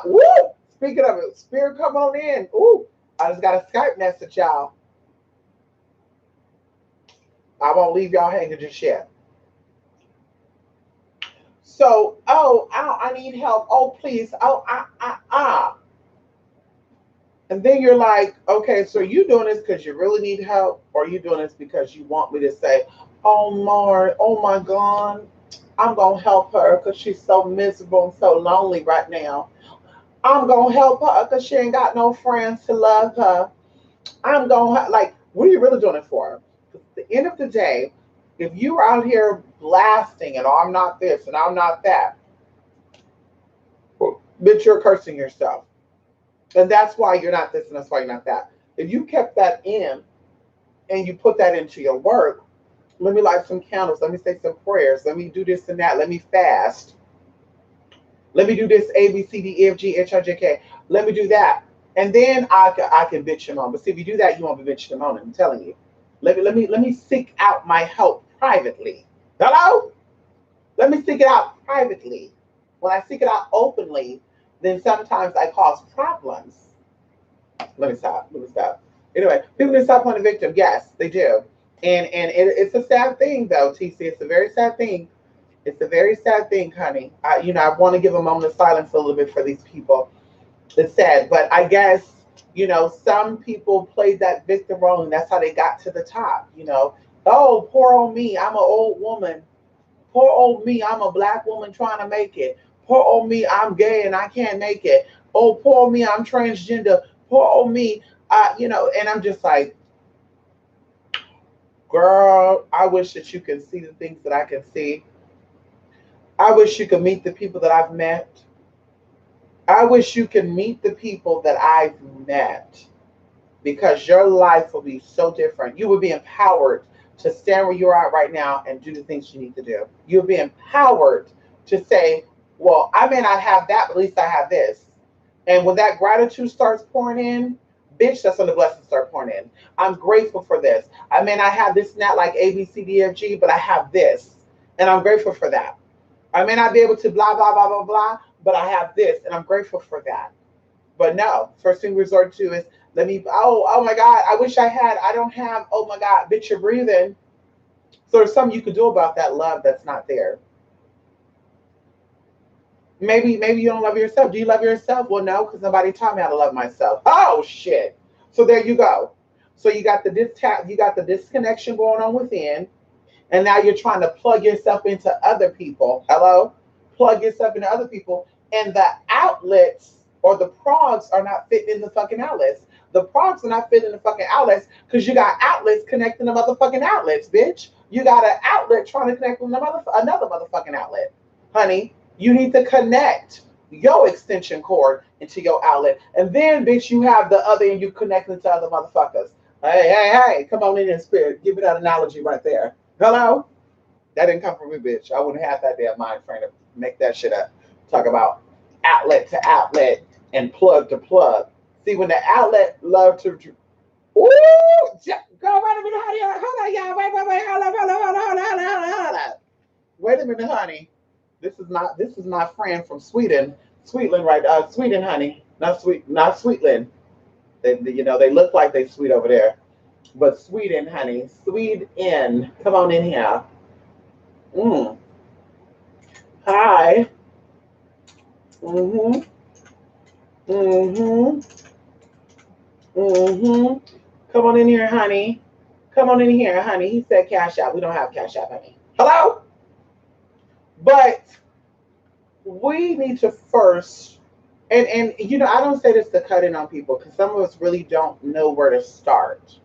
woo! Speaking of it, spirit, come on in. Ooh, I just got a Skype message, y'all. I won't leave y'all hanging just yet. So, oh, I need help. Oh, please. Oh. And then you're like, okay, so you doing this because you really need help, or you doing this because you want me to say, oh, Lord, oh my God, I'm going to help her because she's so miserable and so lonely right now. I'm going to help her because she ain't got no friends to love her. I'm going to, like, what are you really doing it for? At the end of the day, if you are out here blasting and oh, I'm not this and I'm not that, but you're cursing yourself. And that's why you're not this and that's why you're not that. If you kept that in and you put that into your work, let me light some candles, let me say some prayers, let me do this and that, let me fast, let me do this A, B, C, D, E, F, G, H, I, J, K, let me do that. And then I can bitch him on. But see, if you do that, you won't be bitching him on. I'm telling you. Let me seek out my help privately. Hello? Let me seek it out privately. When I seek it out openly, then sometimes I cause problems. Let me stop. Let me stop. Anyway, people need to stop playing the victim. Yes, they do. And it's a sad thing, though, TC. It's a very sad thing. It's a very sad thing, honey. I want to give a moment of silence a little bit for these people. It's sad, but I guess some people played that victim role, and that's how they got to the top. Oh, poor old me. I'm an old woman. Poor old me. I'm a black woman trying to make it. Poor old me. I'm gay and I can't make it. Oh, poor old me. I'm transgender. Poor old me. And I'm just like, girl, I wish that you can see the things that I can see. I wish you could meet the people that I've met. I wish you could meet the people that I've met because your life will be so different. You would be empowered to stand where you're at right now and do the things you need to do. You'll be empowered to say, well, I may not have that, but at least I have this. And when that gratitude starts pouring in, bitch, that's when the blessings start pouring in. I'm grateful for this. I may not have this, not like A, B, C, D, F, G, but I have this. And I'm grateful for that. I may not be able to blah, blah, blah, blah, blah, but I have this. And I'm grateful for that. But no, first thing we resort to is, let me, oh my God, I wish I had, I don't have, oh my God, bitch, you're breathing. So there's something you could do about that love that's not there. Maybe you don't love yourself. Do you love yourself? Well, no, because nobody taught me how to love myself. Oh shit. So there you go. So you got the disconnection going on within, and now you're trying to plug yourself into other people. Hello? Plug yourself into other people, and the outlets or the progs are not fitting in the fucking outlets. The progs are not fitting in the fucking outlets because you got outlets connecting the motherfucking outlets, bitch. You got an outlet trying to connect with another motherfucking outlet. Honey, you need to connect your extension cord into your outlet. And then, bitch, you have the other and you connecting to other motherfuckers. Hey, come on in here, spirit. Give me that analogy right there. Hello? That didn't come from me, bitch. I wouldn't have that damn mind frame to make that shit up. Talk about outlet to outlet and plug to plug. See, when the outlet love to... Ooh! Go, wait a minute, honey. Hold on, y'all. Wait. Hold on. Wait a minute, honey. This is my friend from Sweden. Sweetland, right? Sweden, honey. Not Sweetland. They look like they sweet over there. But Sweden, honey. Sweden. Come on in here. Hi. Mm-hmm. Mm-hmm. Mm-hmm. Come on in here, honey. Come on in here, honey. He said Cash App. We don't have Cash App, honey. Hello? But we need to first, and I don't say this to cut in on people because some of us really don't know where to start.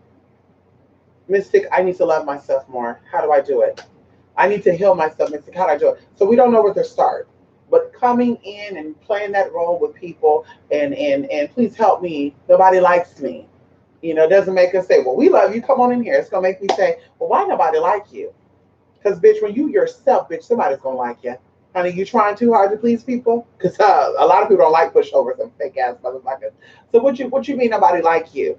Mystic, I need to love myself more. How do I do it? I need to heal myself. Mystic, how do I do it? So we don't know where to start. But coming in and playing that role with people and please help me. Nobody likes me. It doesn't make us say, well, we love you. Come on in here. It's going to make me say, well, why nobody like you? Because, bitch, when you yourself, bitch, somebody's going to like you. Honey, you trying too hard to please people? Because a lot of people don't like pushovers and fake ass motherfuckers. So what you mean nobody like you?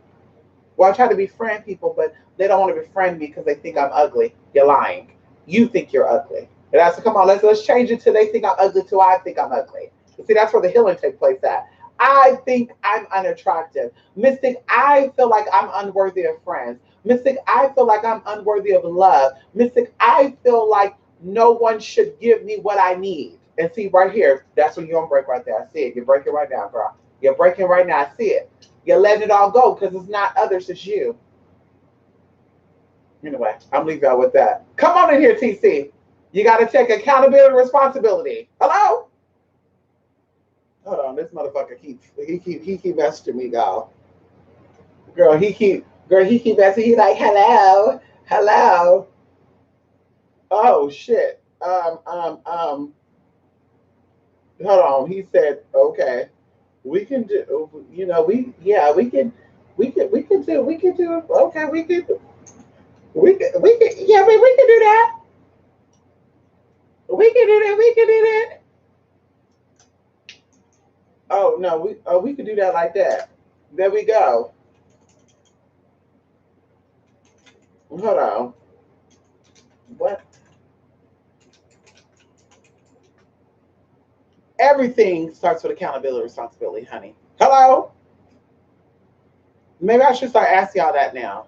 Well, I try to befriend people, but they don't want to befriend me because they think I'm ugly. You're lying. You think you're ugly. And I said, come on, let's change it to they think I'm ugly too. I think I'm ugly. See, that's where the healing takes place at. I think I'm unattractive. Mystic, I feel like I'm unworthy of friends. Mystic, I feel like I'm unworthy of love. Mystic, I feel like no one should give me what I need. And see, right here, that's when you're going to break right there. I see it. You're breaking right now, girl. You're breaking right now. I see it. You're letting it all go because it's not others, it's you. Anyway, I'm leaving y'all with that. Come on in here, TC. You got to take accountability and responsibility. Hello? Hold on, this motherfucker keep messaging me, y'all. Girl, he keep messaging. He like, hello. Oh shit. Hold on. He said, okay, we can do. We can do. Okay, we can do that. We can do that. Oh no, we could do that like that. There we go. Hold on. What? Everything starts with accountability and responsibility, honey. Hello? Maybe I should start asking y'all that now.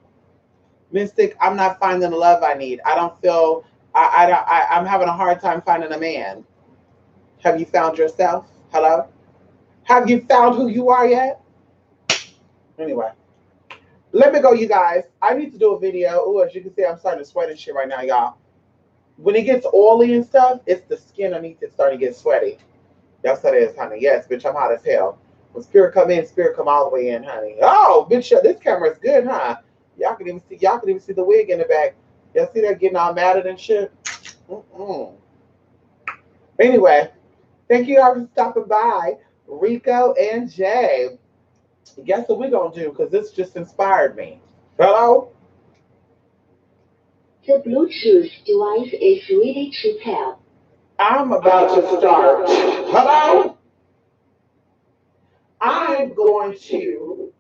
Mystic, I'm not finding the love I need. I don't feel I'm having a hard time finding a man. Have you found yourself? Hello? Have you found who you are yet? Anyway. Let me go, you guys. I need to do a video. Oh, as you can see, I'm starting to sweat and shit right now, y'all. When it gets oily and stuff, it's the skin underneath that's starting to get sweaty. That's what it is, honey. Yes, bitch, I'm hot as hell. When spirit come in, spirit come all the way in, honey. Oh, bitch, this camera's good, huh? Y'all can even see the wig in the back. Y'all see that getting all matted and shit? Anyway, thank you all for stopping by. Rico and Jay. Guess what we're going to do? Because this just inspired me. Hello?
The Bluetooth device is ready to pair.
I'm about to start. Hello? I'm going to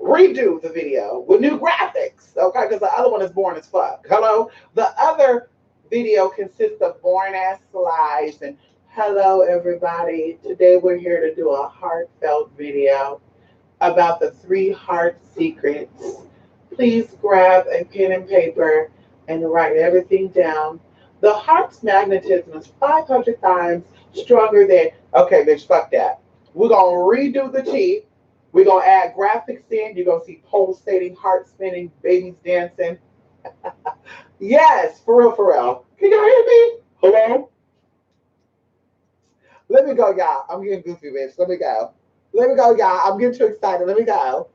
redo the video with new graphics, okay? Because the other one is boring as fuck. Hello? The other video consists of boring ass slides and hello everybody. Today we're here to do a heartfelt video about the 3 heart secrets. Please grab a pen and paper and write everything down. The heart's magnetism is 500 times stronger than, okay, bitch, fuck that. We're going to redo the T. We're going to add graphics in. You're going to see pulsating, heart spinning, babies dancing. Yes, for real, for real. Can y'all hear me? Hello? Let me go, y'all. I'm getting goofy, bitch. Let me go. Let me go, y'all. I'm getting too excited. Let me go.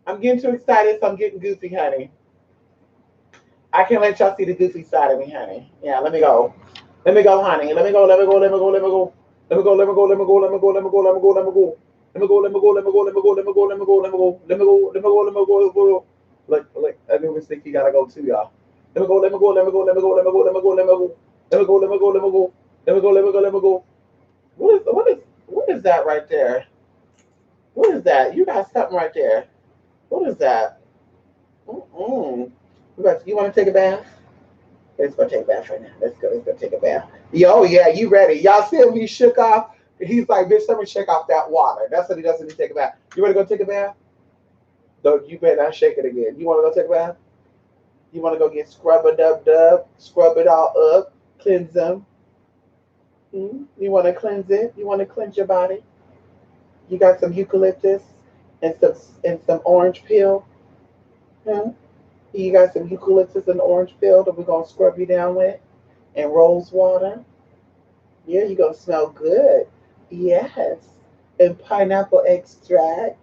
I'm getting too excited, so I'm getting goofy, honey. I can't let y'all see the goofy side of me, honey. Yeah, let me go. Let me go, honey. Let me go, let me go, let me go, let me go. Let me go, let me go, let me go, let me go, let me go, let me go, let me go. Let me go, let me go, let me go, let me go, let me go, let me go, let me go, let me go, let me go, let me go, let me go. Look, I knew this think you gotta go too, y'all. Let me go, let me go, let me go, let me go, let me go, let me go, let me go. Let me go, let me go, let me go. Let me go, let me go, let me go. What is that right there? What is that? You got something right there. What is that? Mm-mm. You want to take a bath? Let's go take a bath right now. Let's go take a bath. Yo, yeah, you ready? Y'all see him? He shook off. He's like, bitch, let me shake off that water. That's what he does when he take a bath. You want to go take a bath? Don't you better not shake it again. You want to go take a bath? You want to go get scrub-a-dub-dub, scrub it all up, cleanse them. You want to cleanse it? You want to cleanse your body? You got some eucalyptus and some orange peel. Hmm? You got some eucalyptus and orange peel that we're gonna scrub you down with, and rose water. Yeah, you're gonna smell good. Yes, and pineapple extract.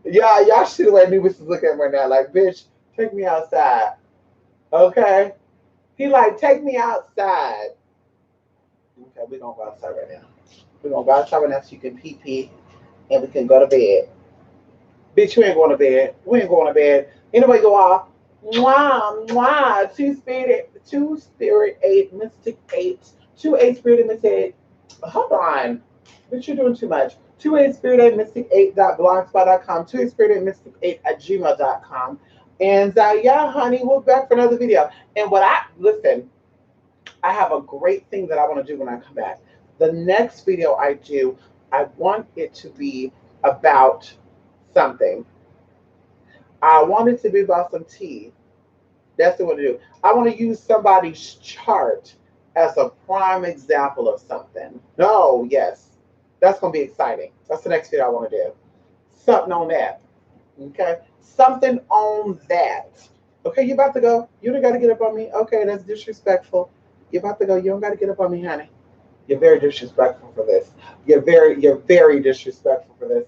Yeah, y'all see the way Nubis is looking at me right now, like, bitch, take me outside. Okay, he like, take me outside. Okay, we're gonna go outside right now. We're gonna go outside right now so you can pee pee, and we can go to bed. Bitch, you ain't going to bed. We ain't going to bed. Anyway, go off. Mwah, mwah. Two spirit eight, mystic eight. 2 8 spirit and mystic eight. Hold on. Bitch, you're doing too much. 2 8 spirit eight mystic eight blogspot.com. 2 8 spirit eight mystic eight at gmail.com. And yeah, honey, we're back for another video. And listen, I have a great thing that I want to do when I come back. The next video I do, I want it to be about something. I want it to be about some tea. That's what I want to do. I want to use somebody's chart as a prime example of something. No, yes. That's going to be exciting. That's the next video I want to do. Something on that. Okay? Something on that. Okay, you about to go? You don't got to get up on me. Okay, that's disrespectful. You about to go? You don't got to get up on me, honey. You're very disrespectful for this. You're very disrespectful for this.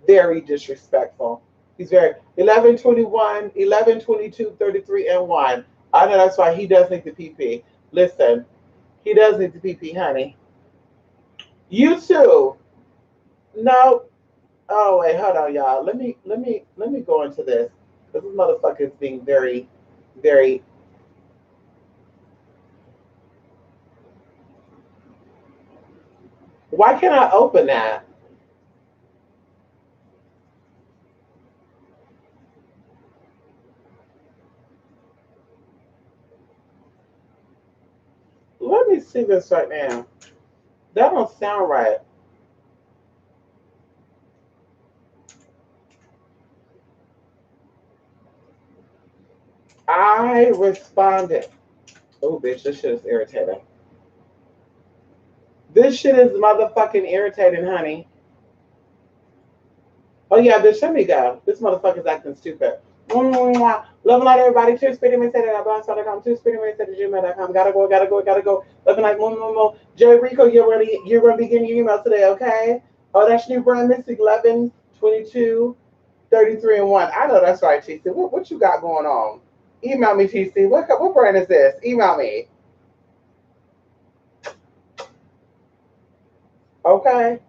Very disrespectful. He's very 11, 21, 11, 22, 33, and 1. I know that's why he does need the PP. Listen, he does need the PP, honey. You too. No. Oh wait, hold on, y'all. Let me go into this. This motherfucker is being very, very. Why can't I open that? Let me see this right now. That don't sound right. I responded. Oh, bitch, this shit is irritating. This shit is motherfucking irritating, honey. Oh, yeah, bitch, let me go. This motherfucker's acting stupid. Love and light, everybody. Two spitting me said it at blogspot.com. Two spitting me said at gmail.com. Gotta go, gotta go, gotta go. Love and light, more. Jerry Rico, you're gonna be getting your email today, okay? Oh, that's new brand Mystic 11, 22, 33, and 1. I know that's right, TC. What you got going on? Email me, TC. What brand is this? Email me. Okay.